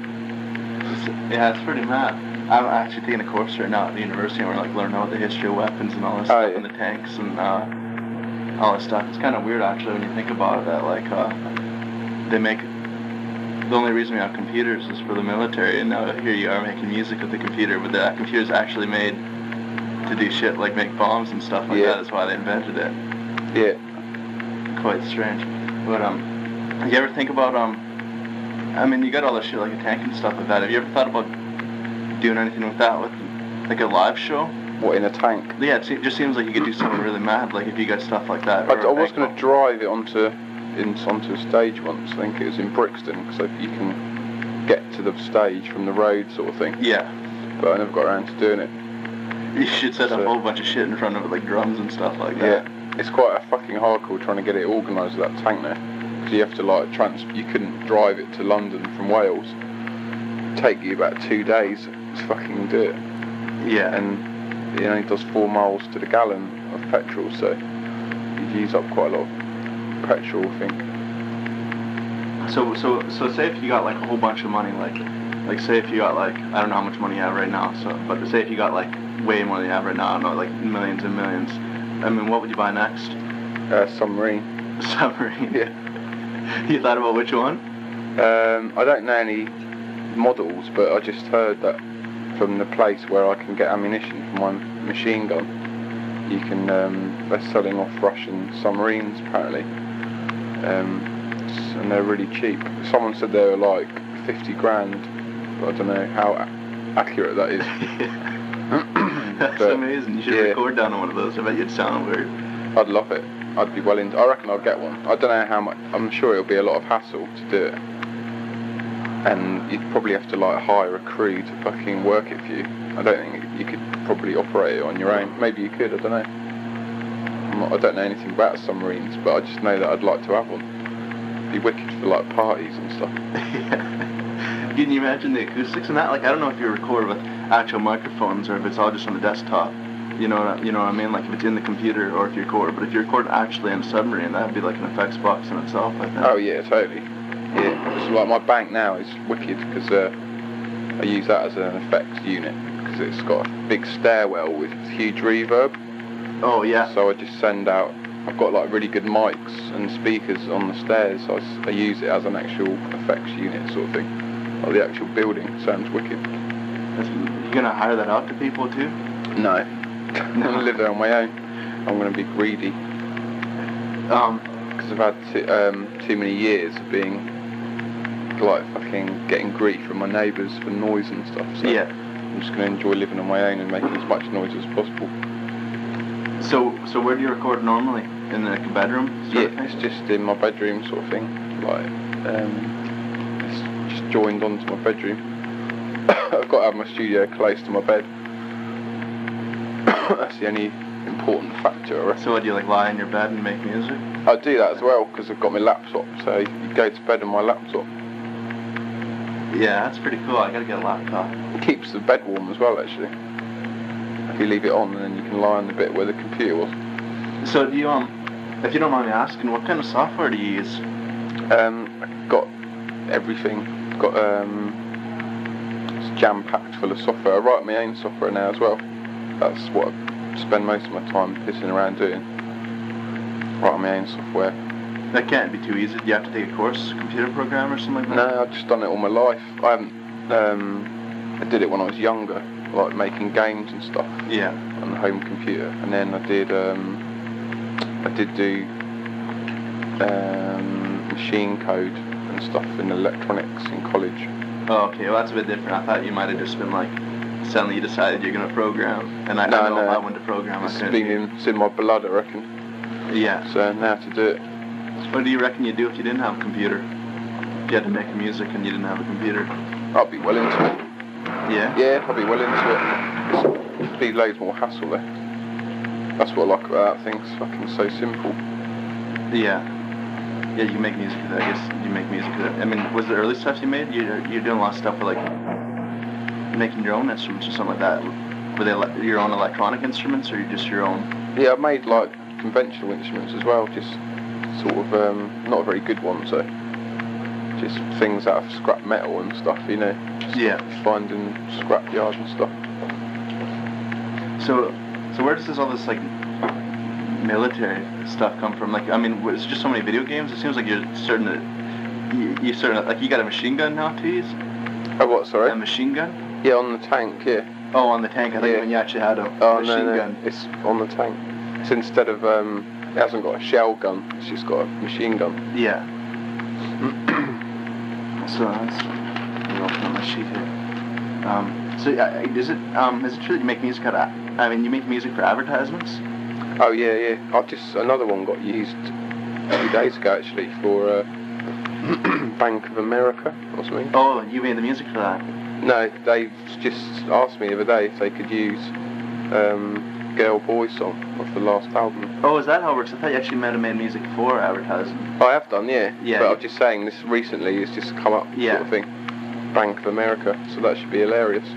Yeah, it's pretty mad. I'm actually taking a course right now at the university, and we're like learning about the history of weapons and all this stuff, and the tanks and all this stuff. It's kind of weird actually when you think about it. That like they make the only reason we have computers is for the military, and now here you are making music with the computer, but that computer's actually made to do shit like make bombs and stuff like that. That's why they invented it. Yeah. Quite strange. But you ever think about I mean, you got all this shit like a tank and stuff like that. Have you ever thought about doing anything with that, with like a live show? What, in a tank? Yeah, it just seems like you could do something really mad, like if you got stuff like that. I was going to drive it onto a stage once. I think it was in Brixton, so you can get to the stage from the road, sort of thing. Yeah. But I never got around to doing it. You should set up a whole bunch of shit in front of it, like drums and stuff like that. Yeah, it's quite a fucking hardcore trying to get it organised with that tank there. Because you have to like you couldn't drive it to London from Wales. It'd take you about 2 days to fucking do it. Yeah. And it only does 4 miles to the gallon of petrol, so you'd use up quite a lot of petrol, I think. So say if you got like a whole bunch of money, like say if you got like, I don't know how much money you have right now, but say if you got like way more than you have right now, I don't know, like millions and millions. I mean, what would you buy next? Submarine. Submarine? Yeah. You thought about which one? I don't know any models, but I just heard that from the place where I can get ammunition for my machine gun, you can, they're selling off Russian submarines apparently, and they're really cheap. Someone said they were like 50 grand, but I don't know how accurate that is. That's amazing. You should record down on one of those. I bet you'd sound weird. I'd love it. I'd be well into. I reckon I'll get one. I don't know how much. I'm sure it'll be a lot of hassle to do it, and you'd probably have to like hire a crew to fucking work it for you. I don't think you could probably operate it on your own. Maybe you could. I don't know. I don't know anything about submarines, but I just know that I'd like to have one. It'd be wicked for like parties and stuff. Yeah. Can you imagine the acoustics in that? Like, I don't know if you record with actual microphones or if it's all just on the desktop. You know what I mean? Like if it's in the computer or if you record. But if you record actually in a submarine, that'd be like an effects box in itself, I think. Oh yeah, totally. Yeah. It's like my bank now is wicked because I use that as an effects unit because it's got a big stairwell with huge reverb. Oh yeah. So I just send out. I've got like really good mics and speakers on the stairs, so I use it as an actual effects unit sort of thing. Like the actual building sounds wicked. You gonna hire that out to people too? No. I'm gonna live there on my own. I'm gonna be greedy. Because I've had too many years of being like fucking getting grief from my neighbours for noise and stuff. So yeah. I'm just gonna enjoy living on my own and making as much noise as possible. So where do you record normally? In like a bedroom? Yeah, it's just in my bedroom sort of thing. Like it's just joined onto my bedroom. I've got to have my studio close to my bed. That's the only important factor, I reckon. So what, do you like lie in your bed and make music? I do that as well because I've got my laptop. So you go to bed on my laptop. Yeah, that's pretty cool. I gotta get a laptop. It keeps the bed warm as well, actually. If you leave it on, and then you can lie on the bit where the computer was. So do you if you don't mind me asking, what kind of software do you use? I've got everything. Got it's jam packed full of software. I write my own software now as well. That's what spend most of my time pissing around doing. Writing my own software. That can't be too easy. Do you have to take a course, computer program or something like that? No, I've just done it all my life. I haven't. I did it when I was younger, like making games and stuff. Yeah. On the home computer, and then I did do machine code and stuff in electronics in college. Oh, okay. Well, that's a bit different. I thought you might have just been like, suddenly you decided you're going to program, and I don't know if I want to program. It's in my blood, I reckon. Yeah. So now to do it. What do you reckon you'd do if you didn't have a computer? If you had to make music and you didn't have a computer? I'd be well into it. Yeah? Yeah, I'd be well into it. It'd be loads more hassle there. That's what I like about that thing. It's fucking so simple. Yeah. Yeah, you can make music with it. I guess you make music with it. I mean, was the early stuff you made? You're doing a lot of stuff with like making your own instruments or something like that. Were they your own electronic instruments or just your own? Yeah, I made like conventional instruments as well, just sort of not very good ones though. Just things out of scrap metal and stuff, you know. Just finding scrap yards and stuff. So where does all this like military stuff come from? Like, I mean, it's just so many video games. It seems like you're starting to like you got a machine gun now to use. Oh, what? Sorry. A machine gun? Yeah, on the tank. Yeah. Oh, on the tank. I thought when you actually had a machine gun. It's on the tank. It's instead of it hasn't got a shell gun. It's just got a machine gun. Yeah. So that's open on my sheet here. So is it true that you make music you make music for advertisements? Oh yeah. Another one got used a few days ago actually for Bank of America or something. Oh, you made the music for that? No, they just asked me the other day if they could use Girl Boy song off the last album. Oh, is that how it works? I thought you actually made music for advertising. I have done, yeah. Yeah. But I'm just saying this recently it's just come up sort of thing. Bank of America, so that should be hilarious.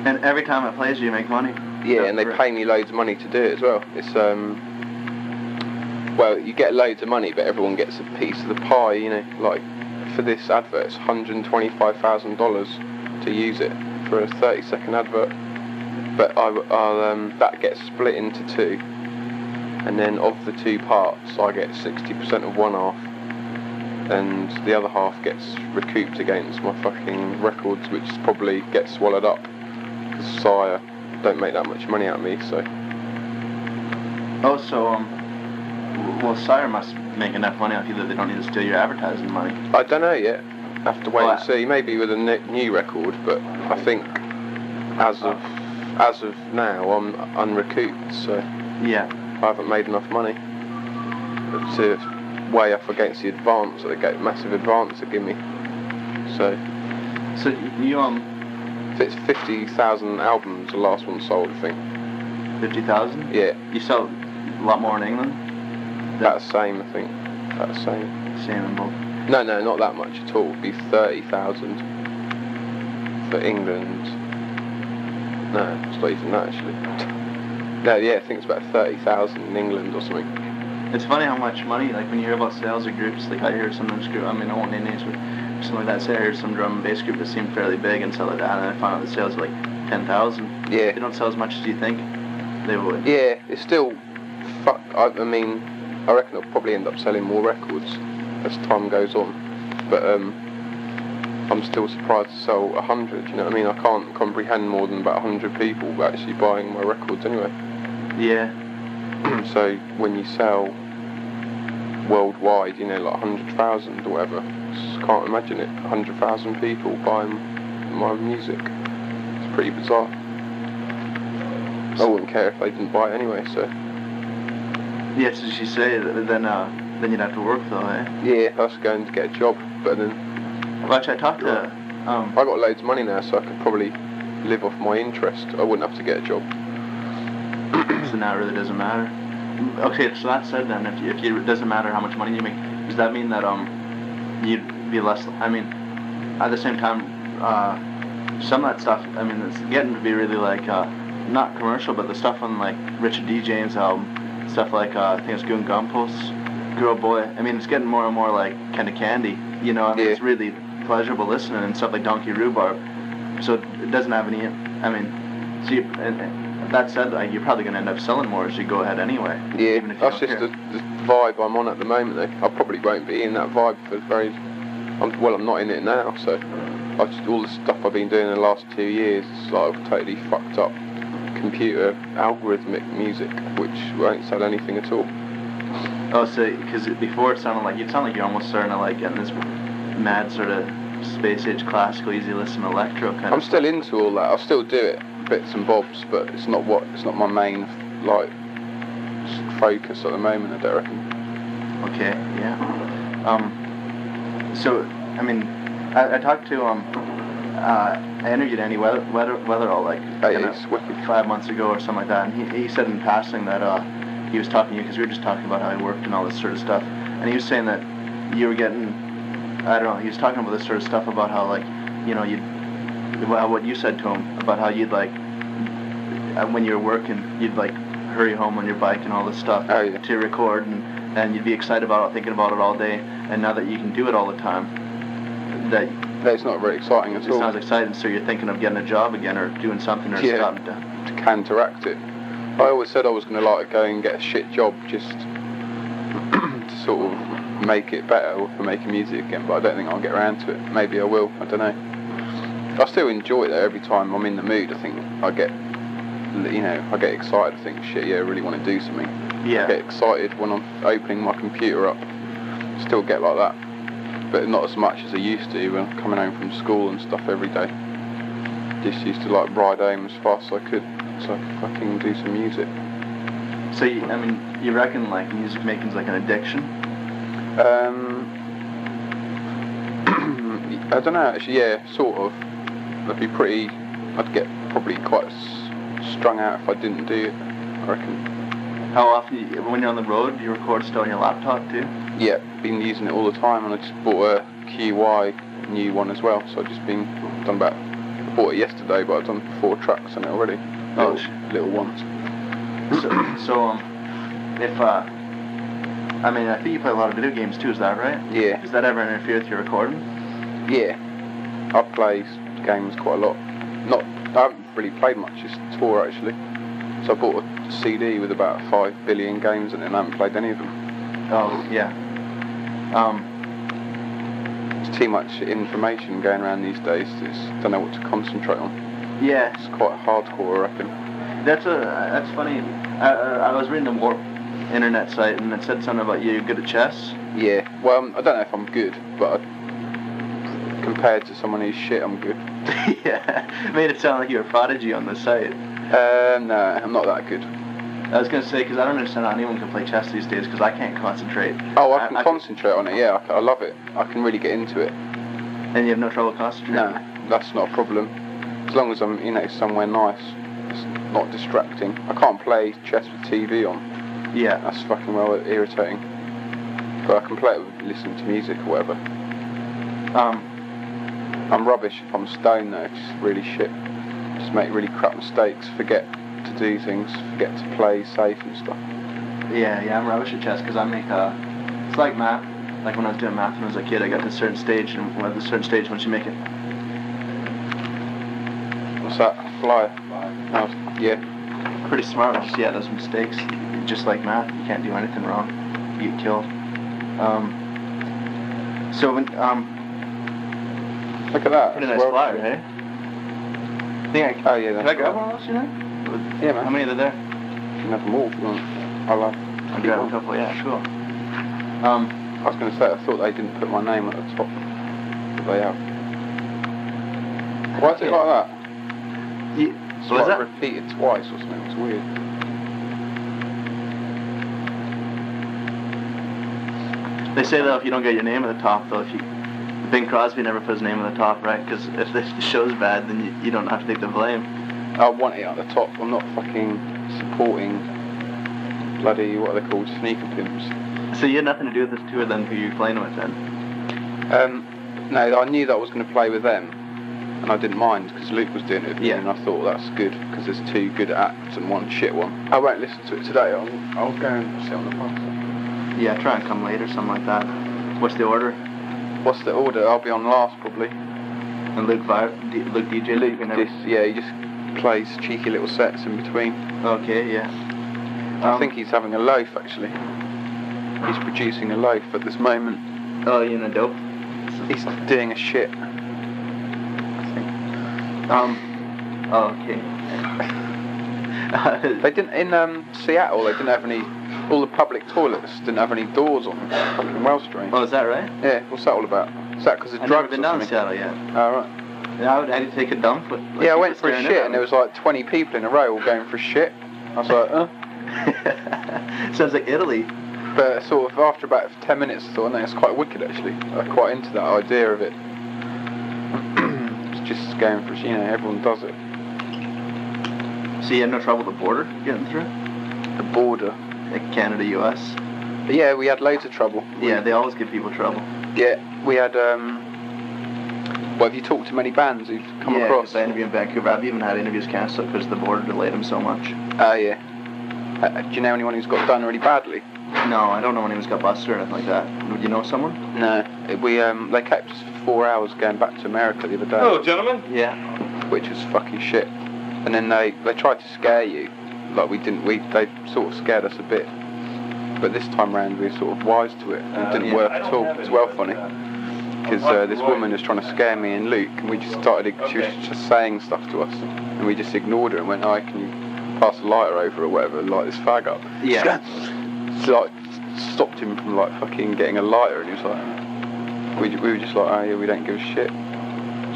And every time it plays you make money? Yeah, and they pay me loads of money to do it as well. It's well, you get loads of money but everyone gets a piece of the pie, you know, like for this advert it's $125,000 to use it for a 30-second advert. But that gets split into two, and then of the two parts I get 60% of one half, and the other half gets recouped against my fucking records, which probably gets swallowed up, because Sire don't make that much money out of me, so... Oh, so, well, Sire must make enough money off you that they don't need to steal your advertising money. I don't know yet. Have to wait and see. Maybe with a new record, but I think as of now I'm unrecouped, so yeah, I haven't made enough money to weigh up against the advance. So they get massive advance to give me. So you it's 50,000 albums. The last one sold, I think. 50,000? Yeah. You sell a lot more in England? That's the same, I think. That's the same. Same in both. No, not that much at all. It'd be 30,000 for England. No, it's not even that actually. No, yeah, I think it's about 30,000 in England or something. It's funny how much money, like when you hear about sales of groups, like I hear sometimes I mean, I won't name names, but something like that. Say I heard some drum and bass group that seemed fairly big and stuff like that, and I found out the sales are like 10,000. Yeah. They don't sell as much as you think they would. Yeah, it's still, I mean, I reckon it'll probably end up selling more records as time goes on, but I'm still surprised to sell 100, you know what I mean? I can't comprehend more than about 100 people actually buying my records anyway. Yeah. So when you sell worldwide, you know, like 100,000 or whatever, I just can't imagine it. 100,000 people buying my music. It's pretty bizarre. I wouldn't care if they didn't buy it anyway, so... Yes, as you say, then you'd have to work though, eh? Yeah, I was going to get a job, but then... Well, actually, I talked to... I got loads of money now, so I could probably live off my interest. I wouldn't have to get a job. So now it really doesn't matter. Okay, so that said then, if it doesn't matter how much money you make, does that mean that you'd be less... I mean, at the same time, some of that stuff, I mean, it's getting to be really like, not commercial, but the stuff on like Richard D. James' album, stuff like, I think it's Goon Gumpus, Girl Boy, I mean, it's getting more and more like kind of candy, you know, I mean, it's really pleasurable listening, and stuff like Donkey Rhubarb, so it doesn't have any, I mean, so that said, like, you're probably going to end up selling more as you go ahead anyway. Yeah, that's just the vibe I'm on at the moment, though. I probably won't be in that vibe for I'm not in it now, so all the stuff I've been doing in the last 2 years is like totally fucked up computer algorithmic music, which won't sell anything at all. Oh, so, because before it sounded like, you're almost starting to like get in this mad sort of space age classical, easy listen electro kind of I'm still into all that. I'll still do it, bits and bobs, but it's not my main like focus at the moment, I don't reckon. Okay, yeah. So I mean, I talked to I interviewed Andy Weatherall like 5 months ago or something like that, and he said in passing that he was talking to you because we were just talking about how he worked and all this sort of stuff, and he was saying that you were getting, I don't know, he was talking about this sort of stuff about how like, you know, what you said to him about how you'd like, when you were working, you'd like hurry home on your bike and all this stuff to record, and you'd be excited about it, thinking about it all day, and now that you can do it all the time, that's not very exciting at all. It sounds exciting, so you're thinking of getting a job again or doing something or stopping to counteract it. I always said I was going to like go and get a shit job just to sort of make it better for making music again, but I don't think I'll get around to it. Maybe I will, I don't know. I still enjoy it though. Every time I'm in the mood, I think I get excited. I think, shit, yeah, I really want to do something. Yeah. I get excited when I'm opening my computer up. Still get like that, but not as much as I used to when I'm coming home from school and stuff every day. Just used to like ride home as fast as I could, so I could fucking do some music. So you reckon like music making's like an addiction? I don't know actually. Yeah, sort of. I'd get probably quite strung out if I didn't do it, I reckon. How often, when you're on the road, do you record still on your laptop too? Yeah, been using it all the time, and I just bought a QY new one as well, so I've just been I bought it yesterday, but I've done 4 tracks on it already. Little ones. So I think you play a lot of video games too, is that right? Yeah. Does that ever interfere with your recording? Yeah. I play games quite a lot. I haven't really played much this tour actually. So I bought a CD with about 5 billion games in it and I haven't played any of them. Oh, yeah. There's too much information going around these days, I don't know what to concentrate on. Yeah. It's quite hardcore, I reckon. That's funny. I was reading a Warp internet site and it said something about you're good at chess. Yeah, well, I don't know if I'm good, but compared to someone who's shit, I'm good. Yeah, it made it sound like you were a prodigy on the site. No, I'm not that good. I was going to say, because I don't understand how anyone can play chess these days, because I can't concentrate. Oh, I can concentrate on it, yeah, I love it. I can really get into it. And you have no trouble concentrating? No, that's not a problem. As long as I'm, somewhere nice. It's not distracting. I can't play chess with TV on. Yeah. That's fucking well irritating. But I can play it with listening to music or whatever. I'm rubbish if I'm stoned though, it's really shit. Just make really crap mistakes, forget to do things, forget to play safe and stuff. Yeah, I'm rubbish at chess because I make it's like math. Like when I was doing math when I was a kid, I got to a certain stage, and at a certain stage once you make it. What's that? Fly? Oh, yeah. Pretty smart, those mistakes. Just like math, you can't do anything wrong. You get killed. So when look at that. Pretty nice flyer, hey? Can I grab one of those, Yeah, man. How many are there? You can have them all if you want. I'll grab a couple, yeah, cool. I was going to say, I thought they didn't put my name at the top. But they have. Why is it like that? It's like repeated twice or something, it's weird. They say though, if you don't get your name at the top though, Bing Crosby never put his name at the top, right? Because if the show's bad, then you don't have to take the blame. I want it at the top. I'm not fucking supporting bloody, what are they called, sneaker pimps. So you had nothing to do with this tour then, who you were playing with then? No, I knew that I was going to play with them, and I didn't mind because Luke was doing it with me, and I thought that's good because there's 2 good acts and 1 shit one. I won't listen to it today. I'll go and sit on the bus. Yeah, try and come later, something like that. What's the order? What's the order? I'll be on last probably. And Luke DJ? Luke, he just plays cheeky little sets in between. Okay, yeah. I think he's having a loaf actually. He's producing a loaf at this moment. Oh, you know, dope. He's doing a shit. Okay. They didn't in Seattle. They didn't have any. All the public toilets didn't have any doors on them. Fucking well strange. Oh, is that right? Yeah. What's that all about? Is that because of drugs? I've never been down to Seattle yet. Oh, right. Yeah, I had to take a dump. But, like, yeah, I went for a shit and there was like 20 people in a row all going for a shit. I was like, Sounds like Italy. But sort of after about 10 minutes I thought, no, it's quite wicked actually. I'm quite into that idea of it. It's just going for, you know, everyone does it. So you had no trouble with the border getting through? The border? Like Canada, US? But yeah, we had loads of trouble. Yeah, they always give people trouble. Yeah, we had, well, have you talked to many bands who've come across? Yeah, I interviewed in Vancouver. I've even had interviews cancelled because the border delayed them so much. Oh, yeah. Do you know anyone who's got done really badly? No, I don't know anyone who's got busted or anything like that. Would you know someone? No. They kept us for 4 hours going back to America the other day. Hello, gentlemen. Yeah. Which was fucking shit. And then they tried to scare you. Like they sort of scared us a bit. But this time round we were sort of wise to it. And it didn't work at all. It was well funny. Because this woman was trying to scare me and Luke, and we just she was just saying stuff to us, and we just ignored her and went, "Oh, can you pass a lighter over or whatever, light this fag up?" Yeah. So like stopped him from like fucking getting a lighter, and he was like, we were just like, "Oh yeah, we don't give a shit."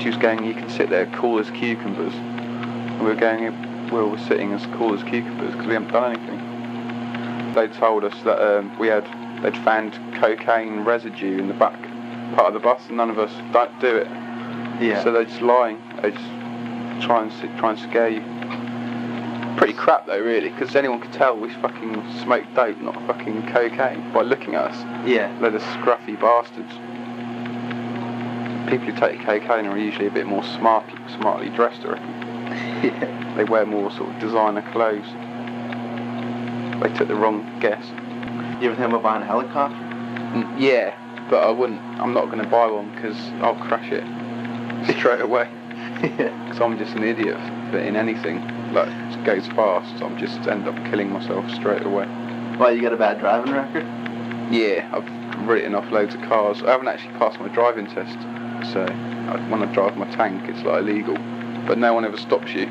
She was going, "You can sit there cool as cucumbers," and we were going, "Well, we're sitting as cool as cucumbers because we haven't done anything." They told us that they'd found cocaine residue in the back part of the bus, and none of us don't do it. Yeah. So they're just lying. They just try and scare you. Pretty crap though, really, because anyone could tell we fucking smoked dope, not fucking cocaine, by looking at us. Yeah. They're the scruffy bastards. People who take cocaine are usually a bit more smartly dressed, I reckon. Yeah. They wear more sort of designer clothes. They took the wrong guess. You ever think about buying a helicopter? Yeah. But I'm not going to buy one because I'll crash it straight away. Because I'm just an idiot in anything. Like, it goes fast, I'm just end up killing myself straight away. Why, you got a bad driving record? Yeah, I've written off loads of cars. I haven't actually passed my driving test. So, when I drive my tank, it's like illegal. But no one ever stops you.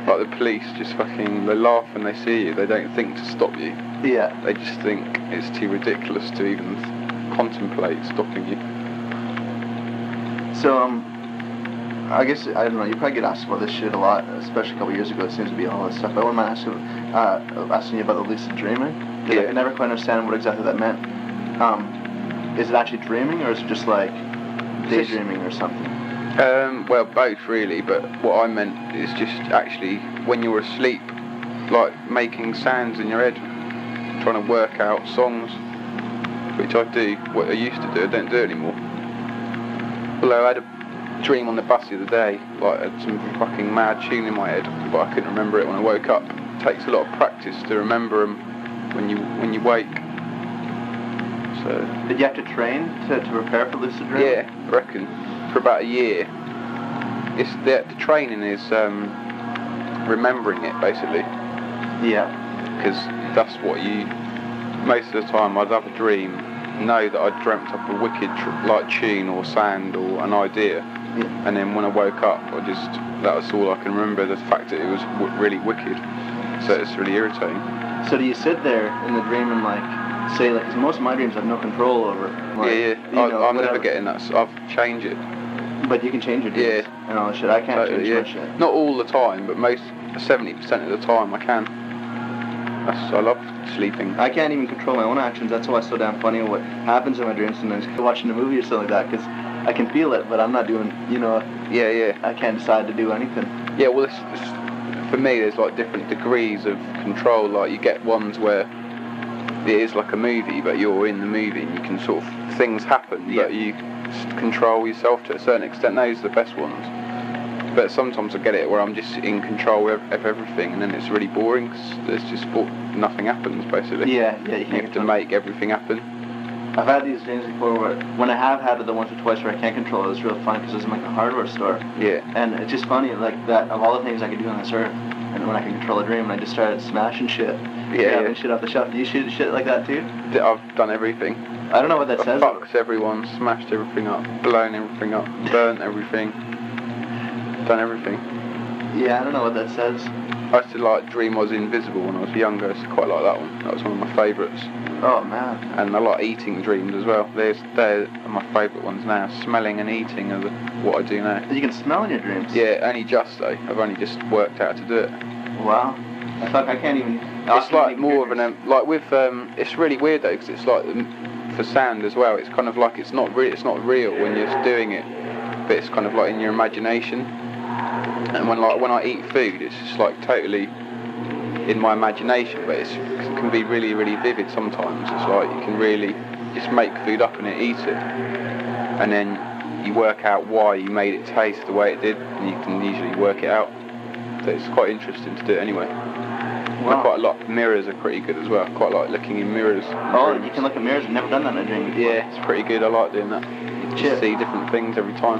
Like the police just fucking, they laugh when they see you. They don't think to stop you. Yeah. They just think it's too ridiculous to even contemplate stopping you. So, I guess, I don't know, you probably get asked about this shit a lot, especially a couple years ago. It seems to be all this stuff. I wouldn't mind asking you about the lucid dreaming. Yeah. I never quite understand what exactly that meant. Is it actually dreaming, or is it just like daydreaming or something? Well, both really, but what I meant is just actually when you're asleep, like making sounds in your head, trying to work out songs. Which I do, what I used to do, I don't do it anymore. Although I had a dream on the bus the other day, like I had some fucking mad tune in my head, but I couldn't remember it when I woke up. It takes a lot of practice to remember them when you wake. So. Did you have to train to prepare for lucid dreaming? Yeah, I reckon, for about a year. It's the training is remembering it basically. Yeah. Because that's what you. Most of the time I'd have a dream, know that I'd dreamt up a wicked like tune or sound or an idea, and then when I woke up that was all I can remember, the fact that it was really wicked, so it's really irritating. So do you sit there in the dream and like say, like, because most of my dreams I have no control over. Like, I'm never getting that, so I've changed it. But you can change your dreams and all that shit. I can't change my shit. Not all the time, but 70% of the time I can. I love sleeping. I can't even control my own actions. That's why it's so damn funny what happens in my dreams sometimes. Watching a movie or something like that, because I can feel it, but I'm not doing, I can't decide to do anything. Yeah, well, for me, there's like different degrees of control. Like you get ones where it is like a movie, but you're in the movie and you can sort of, things happen, but you control yourself to a certain extent. Those are the best ones. But sometimes I get it where I'm just in control of everything, and then it's really boring because there's just nothing happens basically. Yeah. You have to make everything happen. I've had these dreams before where, when I have had it the once or twice where I can't control it, it's real fun because it's in like a hardware store. Yeah. And it's just funny, like that, of all the things I could do on this earth, and when I can control a dream, and I just started smashing shit. Yeah. Shit off the shelf. Do you shoot shit like that too? I've done everything. I don't know what that says. Fucked everyone, smashed everything up, blown everything up, burnt everything, done everything. Yeah, I don't know what that says. I used to like dream I was invisible when I was younger. I used to quite like that one. That was one of my favourites. Oh man. And I like eating dreams as well. They're my favourite ones now. Smelling and eating are what I do now. You can smell in your dreams? Yeah, only just though. I've only just worked out to do it. Wow. I can't even. It's like more of an like with it's really weird though because it's like for sound as well. It's kind of like it's not real when you're doing it, but it's kind of like in your imagination. And when I eat food, it's just like totally in my imagination, but it can be really, really vivid sometimes. It's like you can really just make food up and eat it, and then you work out why you made it taste the way it did, and you can usually work it out. So it's quite interesting to do it anyway. Wow. Quite a lot. Mirrors are pretty good as well. I quite like looking in mirrors. Oh, you can look at mirrors. I've never done that in a dream before. Yeah, it's pretty good. I like doing that. You just see different things every time.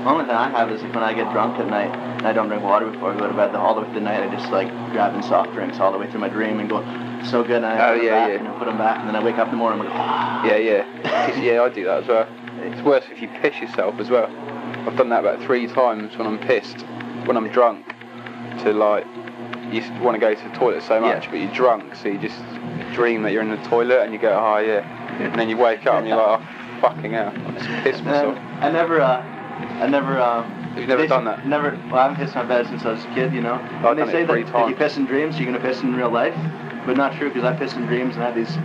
The only thing I have is when I get drunk at night and I don't drink water before I go to bed, all the way through the night I just like grabbing soft drinks all the way through my dream and go so good, and I put them back and I put them back, and then I wake up in the morning and I'm like, Yeah, I do that as well. It's worse if you piss yourself as well. I've done that about 3 times when I'm pissed, when I'm drunk, to like, you want to go to the toilet so much, but you're drunk, so you just dream that you're in the toilet and you go, oh yeah, and then you wake up and you're like, oh fucking hell, I just pissed myself. You've never done that? Never. Well, I haven't pissed my bed since I was a kid, you know. I've they done say it 3 that times. if you piss in dreams, you're going to piss in real life, but not true because I piss in dreams and I have these...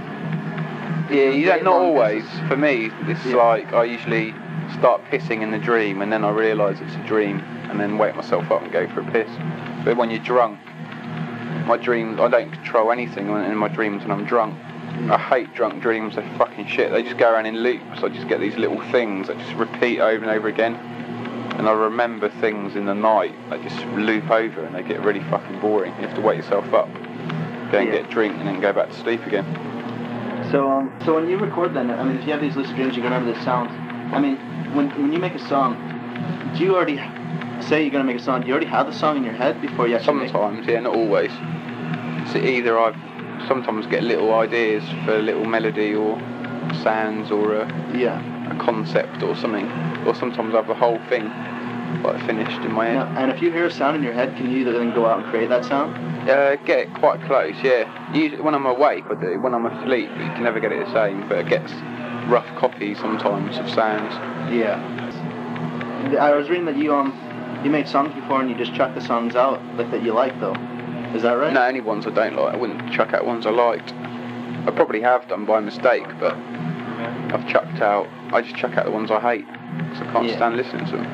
Yeah, you don't, not always. For me, it's like I usually start pissing in the dream and then I realise it's a dream and then wake myself up and go for a piss. But when you're drunk, my dreams, I don't control anything in my dreams when I'm drunk. I hate drunk dreams, they're fucking shit. They just go around in loops. I just get these little things that just repeat over and over again. And I remember things in the night that just loop over and they get really fucking boring. You have to wake yourself up, go and get a drink and then go back to sleep again. So when you record then, I mean, if you have these lucid dreams, you can remember the sounds. I mean, when you make a song, do you already say you're going to make a song, do you already have the song in your head before you actually Sometimes, yeah, not always. So either I sometimes get little ideas for a little melody or sounds or a concept or something, or sometimes I have the whole thing like finished in my head. And if you hear a sound in your head, can you then go out and create that sound? Get it quite close, yeah. Usually when I'm awake I do, when I'm asleep you can never get it the same, but it gets rough copies sometimes of sounds. Yeah. I was reading that you made songs before and you just chucked the songs out like that you like though. Is that right? No, any ones I don't like. I wouldn't chuck out ones I liked. I probably have done by mistake, but I just chuck out the ones I hate because I can't stand listening to them.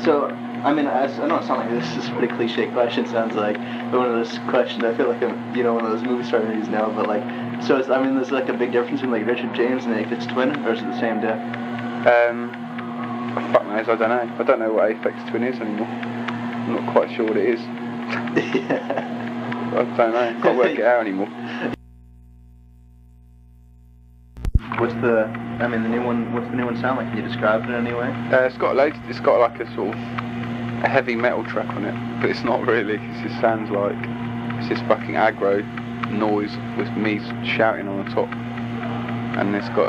So, I mean, I know it sounds like this is a pretty cliche question, sounds like, but one of those questions, I feel like I'm, one of those movie star movies now, but like, so I mean, there's like a big difference between like Richard James and Aphex Twin, or is it the same day? Fuck knows, I don't know. I don't know what Aphex Twin is anymore. I'm not quite sure what it is. I don't know, can't work it out anymore. What's the new one sound like? Can you describe it in any way? It's got like a sort of a heavy metal track on it, but it's not really. It just sounds like it's just fucking aggro noise with me shouting on the top, and it's got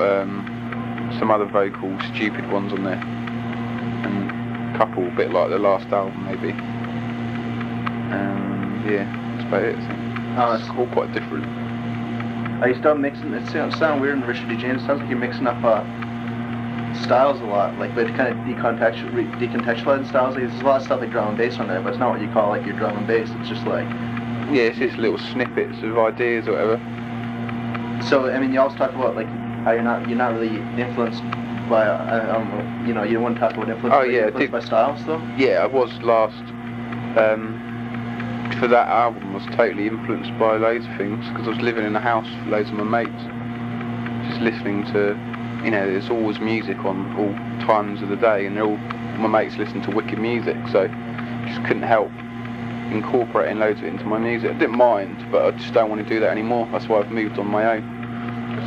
some other vocal stupid ones on there, and a couple a bit like the last album maybe. Yeah, that's about it. So. It's all quite different. Are you still mixing? It sounds weird in Richard D. James. It sounds like you're mixing up styles a lot, like but kind of decontextualizing styles. Like, there's a lot of stuff like drum and bass on there, but it's not what you call like your drum and bass. It's just like it's just little snippets of ideas or whatever. So I mean, you always talk about like how you're not really influenced by you don't want to talk about influence. Influenced by styles though. Yeah, I was last. For that album, I was totally influenced by loads of things because I was living in a house with loads of my mates, just listening to, there's always music on all times of the day, and my mates listen to wicked music, so just couldn't help incorporating loads of it into my music. I didn't mind, but I just don't want to do that anymore. That's why I've moved on my own.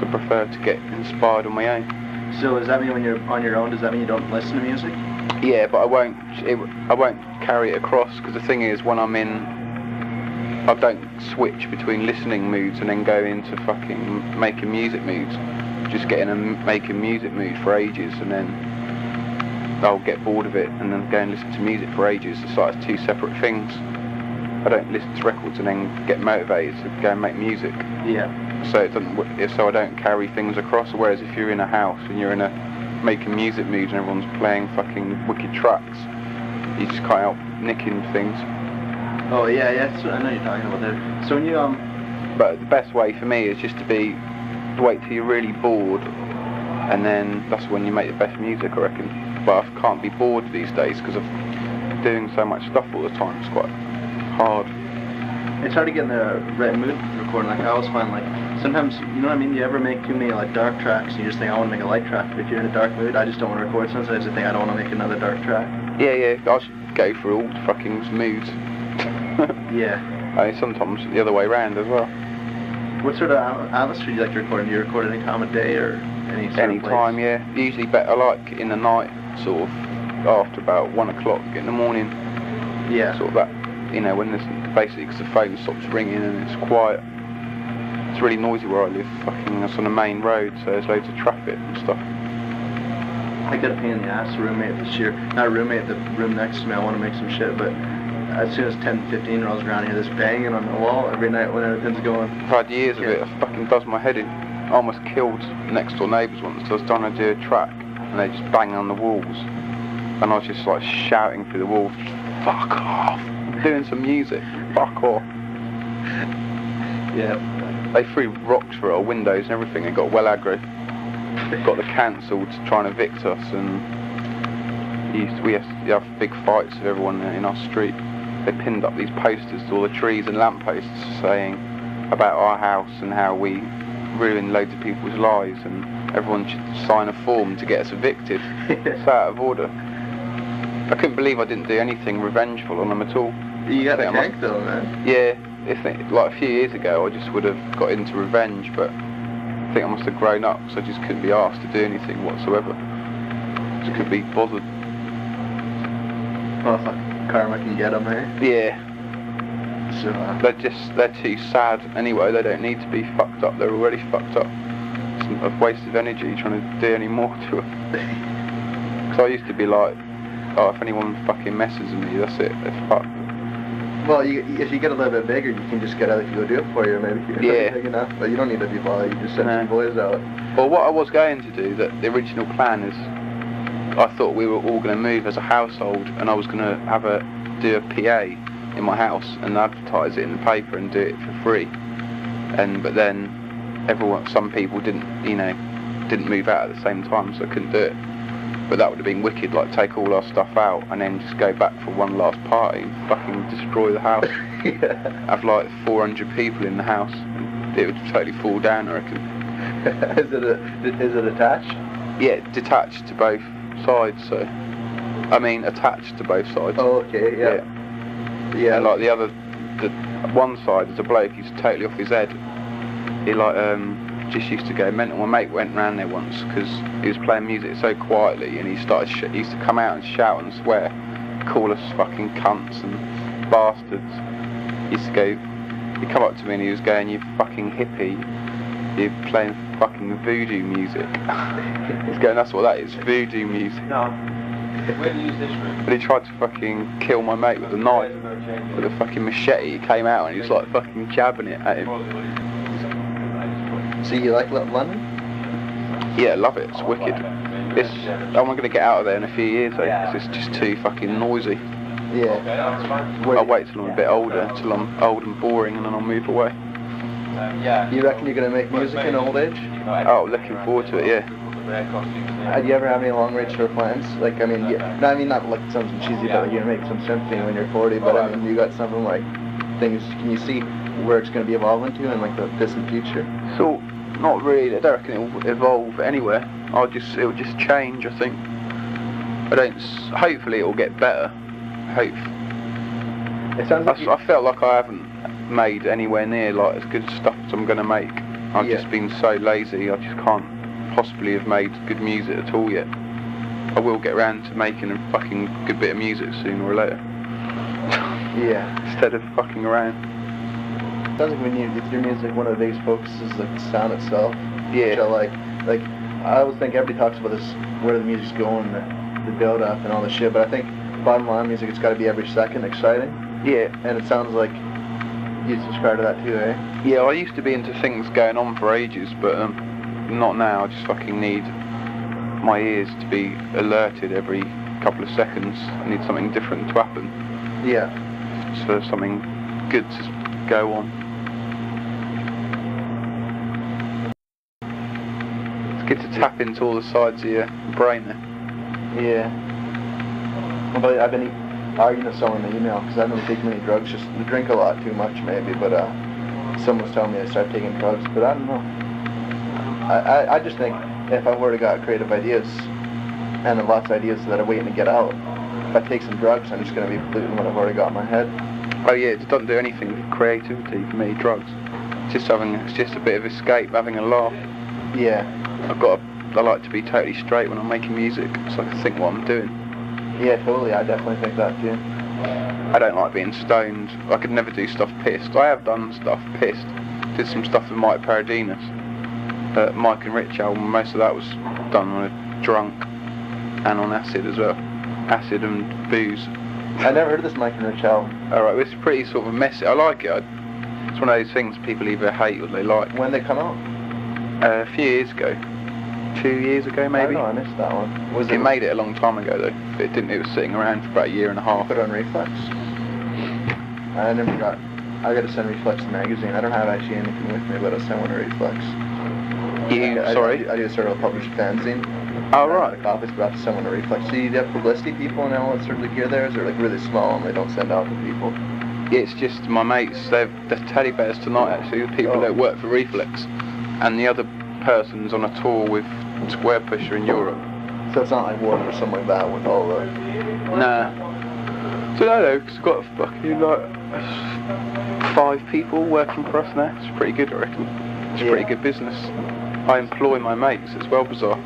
because I prefer to get inspired on my own. So does that mean when you're on your own, does that mean you don't listen to music? Yeah, but I won't carry it across, because the thing is, when I'm in, I don't switch between listening moods and then go into fucking making music moods. Just get in a making music mood for ages, and then I'll get bored of it and then go and listen to music for ages. It's like it's two separate things. I don't listen to records and then get motivated to go and make music. Yeah. So it doesn't. So I don't carry things across. Whereas if you're in a house and you're in a making music mood and everyone's playing fucking wicked tracks, you just can't help nicking things. Oh yeah, that's what I know you're talking about there. So when you But the best way for me is just to wait till you're really bored, and then that's when you make the best music, I reckon. But I can't be bored these days because of doing so much stuff all the time. It's quite hard. It's hard to get in the right mood recording. Like I always find, like sometimes, you know what I mean. You ever make too many like dark tracks, and you just think I want to make a light track. But if you're in a dark mood, I just don't want to record. Sometimes I just think I don't want to make another dark track. Yeah. I should go for all the fucking moods. Yeah. I mean, sometimes the other way around as well. What sort of atmosphere do you like to record? Do you record any time of day or any time? Yeah. Usually better like in the night, sort of after about 1 o'clock in the morning. Yeah. Sort of that, you know, when there's basically because the phone stops ringing and it's quiet. It's really noisy where I live. Fucking, it's on the main road, so there's loads of traffic and stuff. I got a pain in the ass roommate this year. Not a roommate, the room next to me. I want to make some shit, but as soon as 10, 15 rolls around, I hear this banging on the wall every night when everything's going. I've had years of it. It fucking does my head in. I almost killed next door neighbours once because I was trying to do a track and they just banging on the walls, and I was just like shouting through the walls, "Fuck off! I'm doing some music. Fuck off!" Yeah. They threw rocks through our windows and everything and got well aggro. Got the council to try and evict us, and we used to have big fights with everyone in our street. They pinned up these posters to all the trees and lampposts saying about our house and how we ruined loads of people's lives and everyone should sign a form to get us evicted. It's out of order. I couldn't believe I didn't do anything revengeful on them at all. You got the tank though, man. Yeah, like a few years ago I just would have got into revenge, but I think I must have grown up, so I just couldn't be asked to do anything whatsoever. Just couldn't be bothered. Oh, fuck. Karma can get them, eh? Yeah. So, they're too sad anyway. They don't need to be fucked up. They're already fucked up. It's a waste of energy trying to do any more to them. Because I used to be like, oh, if anyone fucking messes with me, that's it. They're fucked. Well, if you get a little bit bigger, you can just get out to go do it for you, maybe. Yeah. Big enough, but you don't need to be bothered. You just send some boys out. Well, what I was going to do, the original plan is, I thought we were all going to move as a household, and I was going to do a PA in my house and advertise it in the paper and do it for free. But then some people didn't move out at the same time, so I couldn't do it. But that would have been wicked, like take all our stuff out and then just go back for one last party and fucking destroy the house. Yeah. Have like 400 people in the house. It would totally fall down, I reckon. Is it attached? Yeah, detached to both sides, so attached to both sides. Oh, okay, yeah. And like the one side is a bloke, he's totally off his head. He just used to go mental. My mate went round there once because he was playing music so quietly, and he used to come out and shout and swear, call us fucking cunts and bastards. He'd come up to me and he was going, "You fucking hippie, you're playing fucking voodoo music." He's going, "That's what that is, voodoo music." No. Where do you use this room? But he tried to fucking kill my mate with a knife, with a fucking machete. He came out and he was like fucking jabbing it at him. So you like London? Yeah, I love it. It's wicked. I'm going to get out of there in a few years though, because it's just too fucking noisy. Yeah. I'll wait till I'm a bit older, till I'm old and boring, and then I'll move away. You reckon you're going to make music in old age? Oh, looking forward to it, yeah. Do you ever have any long-range tour plans? Like, not like something cheesy, but like, you're going to make some symphony when you're 40, but you got something like things, can you see where it's going to be evolving to in like the distant future? So, not really. I don't reckon it will evolve anywhere. It will just change, I think. Hopefully it will get better. It sounds like I felt like I haven't made anywhere near like as good stuff as I'm going to make. I've just been so lazy, I just can't possibly have made good music at all yet. I will get around to making a fucking good bit of music sooner or later. Yeah. Instead of fucking around. Sounds like with your music, one of the biggest focuses is like the sound itself. Yeah. So like I always think everybody talks about this, where the music's going, the build up and all this shit, but I think bottom line music, it's got to be every second exciting. Yeah. And it sounds like you subscribe to that too, eh? Yeah, I used to be into things going on for ages, but not now. I just fucking need my ears to be alerted every couple of seconds. I need something different to happen. Yeah. So something good to go on. It's good to tap into all the sides of your brain there. Yeah. But I've been arguing with someone in the email because I don't take many drugs. Just drink a lot too much maybe. But someone was telling me to start taking drugs. But I don't know. I just think if I were to got creative ideas and lots of ideas that are waiting to get out, if I take some drugs, I'm just going to be polluting what I've already got in my head. Oh yeah, it doesn't do anything with creativity for me. Drugs. It's just a bit of escape, having a laugh. Yeah. I like to be totally straight when I'm making music, so I can think what I'm doing. Yeah, totally. I definitely think that too. I don't like being stoned. I could never do stuff pissed. I have done stuff pissed. Did some stuff with Mike Paradinas. Mike and Rich album, most of that was done when I was drunk and on acid as well. Acid and booze. I never heard of this Mike and Rich album. Alright, it's pretty sort of messy. I like it. It's one of those things people either hate or they like. When did they come out? A few years ago. 2 years ago maybe. I missed that one. It made it a long time ago though. But it didn't. It was sitting around for about a year and a half. Put it on Reflex. I got to send Reflex the magazine. I don't have actually anything with me, but I'll send one to Reflex. Sorry? I do sort of a published fanzine. Oh right. Copies, but I have to send one to Reflex. So you have publicity people and all that sort of gear there? Is they're like really small and they don't send out to people? It's just my mates. They're teddy bears tonight actually. The people that work for Reflex, and the other person's on a tour with Square Pusher in Europe. So it's not like Warner or something like that with all the... Nah. So no, because we've got fucking like 5 people working for us now. It's pretty good, I reckon. It's pretty good business. I employ my mates. It's well bizarre.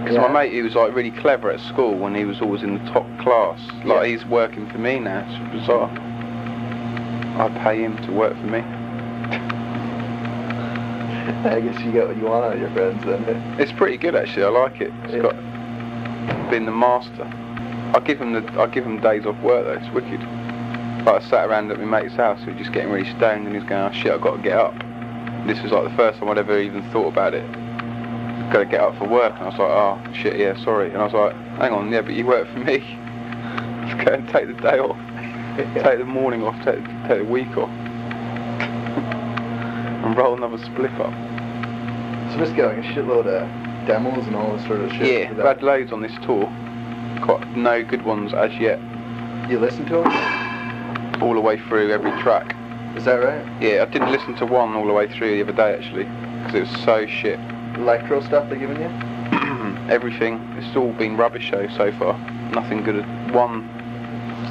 Because my mate, he was like really clever at school when he was always in the top class. Like he's working for me now. It's bizarre. I pay him to work for me. I guess you get what you want out of your friends then. It's pretty good actually. I like it. It's got been the master. I give him days off work though. It's wicked. Like I sat around at my mate's house, we were just getting really stoned, and he's going, "Oh shit, I've got to get up." This was like the first time I'd ever even thought about it. Got to get up for work, and I was like, "Oh shit, yeah, sorry." And I was like, "Hang on, yeah, but you work for me. Let's go and take the day off, take the morning off, take the week off, and roll another split up." So just get like a shitload of demos and all this sort of shit. Yeah, I've had loads on this tour. Quite no good ones as yet. You listen to them? All the way through every track. Is that right? Yeah, I didn't listen to one all the way through the other day actually, because it was so shit. Electro stuff they're giving you? Everything. It's all been rubbish show so far. Nothing good. One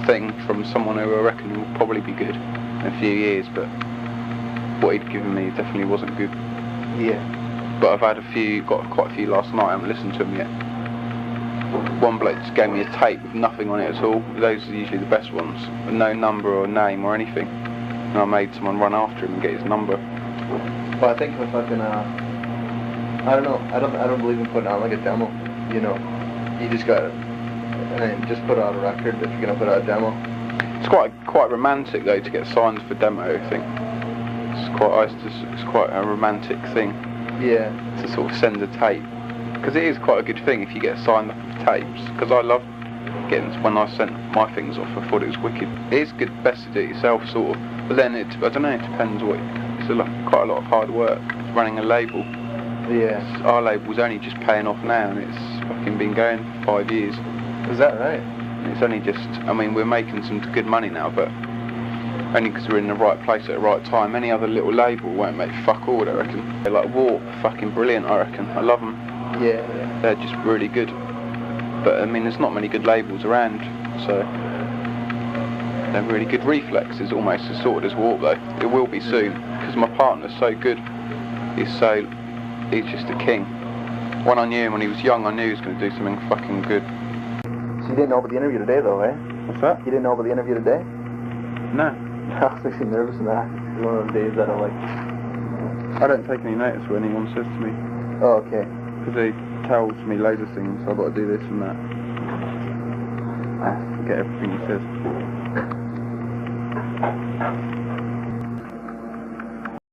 thing from someone who I reckon will probably be good in a few years, but what he'd given me definitely wasn't good. Yeah. But I've had got quite a few last night. I haven't listened to them yet. One bloke just gave me a tape with nothing on it at all. Those are usually the best ones, with no number or name or anything. And I made someone run after him and get his number. Well, I think if I can, I don't know. I don't believe in putting out like a demo. You know, you just got to, and then just put out a record if you're gonna put out a demo. It's quite romantic though to get signed for demo. I think it's quite a romantic thing. Yeah. To sort of send a tape, because it is quite a good thing if you get signed up for tapes. Because I love getting, when I sent my things off, I thought it was wicked. It is good, best to do it yourself, sort of. But then I don't know. It depends what. It's quite a lot of hard work running a label. Yeah. Our label's only just paying off now, and it's fucking been going for 5 years. Is that right? It's only just. I mean, we're making some good money now, but only because we're in the right place at the right time. Any other little label won't make fuck all, I reckon. They're like Warp, fucking brilliant, I reckon. I love them. Yeah. They're just really good. But I mean, there's not many good labels around, so they're really good. Reflex is almost as sorted as Warp though. It will be soon, because my partner's so good. he's just a king. When I knew him when he was young, I knew he was going to do something fucking good. So you didn't know about the interview today, though, eh? What's that? You didn't know about the interview today? No. I was actually nervous in that. It's one of those days that are like... I don't take any notice when anyone says to me. Oh, okay. Because he tells me loads of things, so I've got to do this and that. I forget everything he says.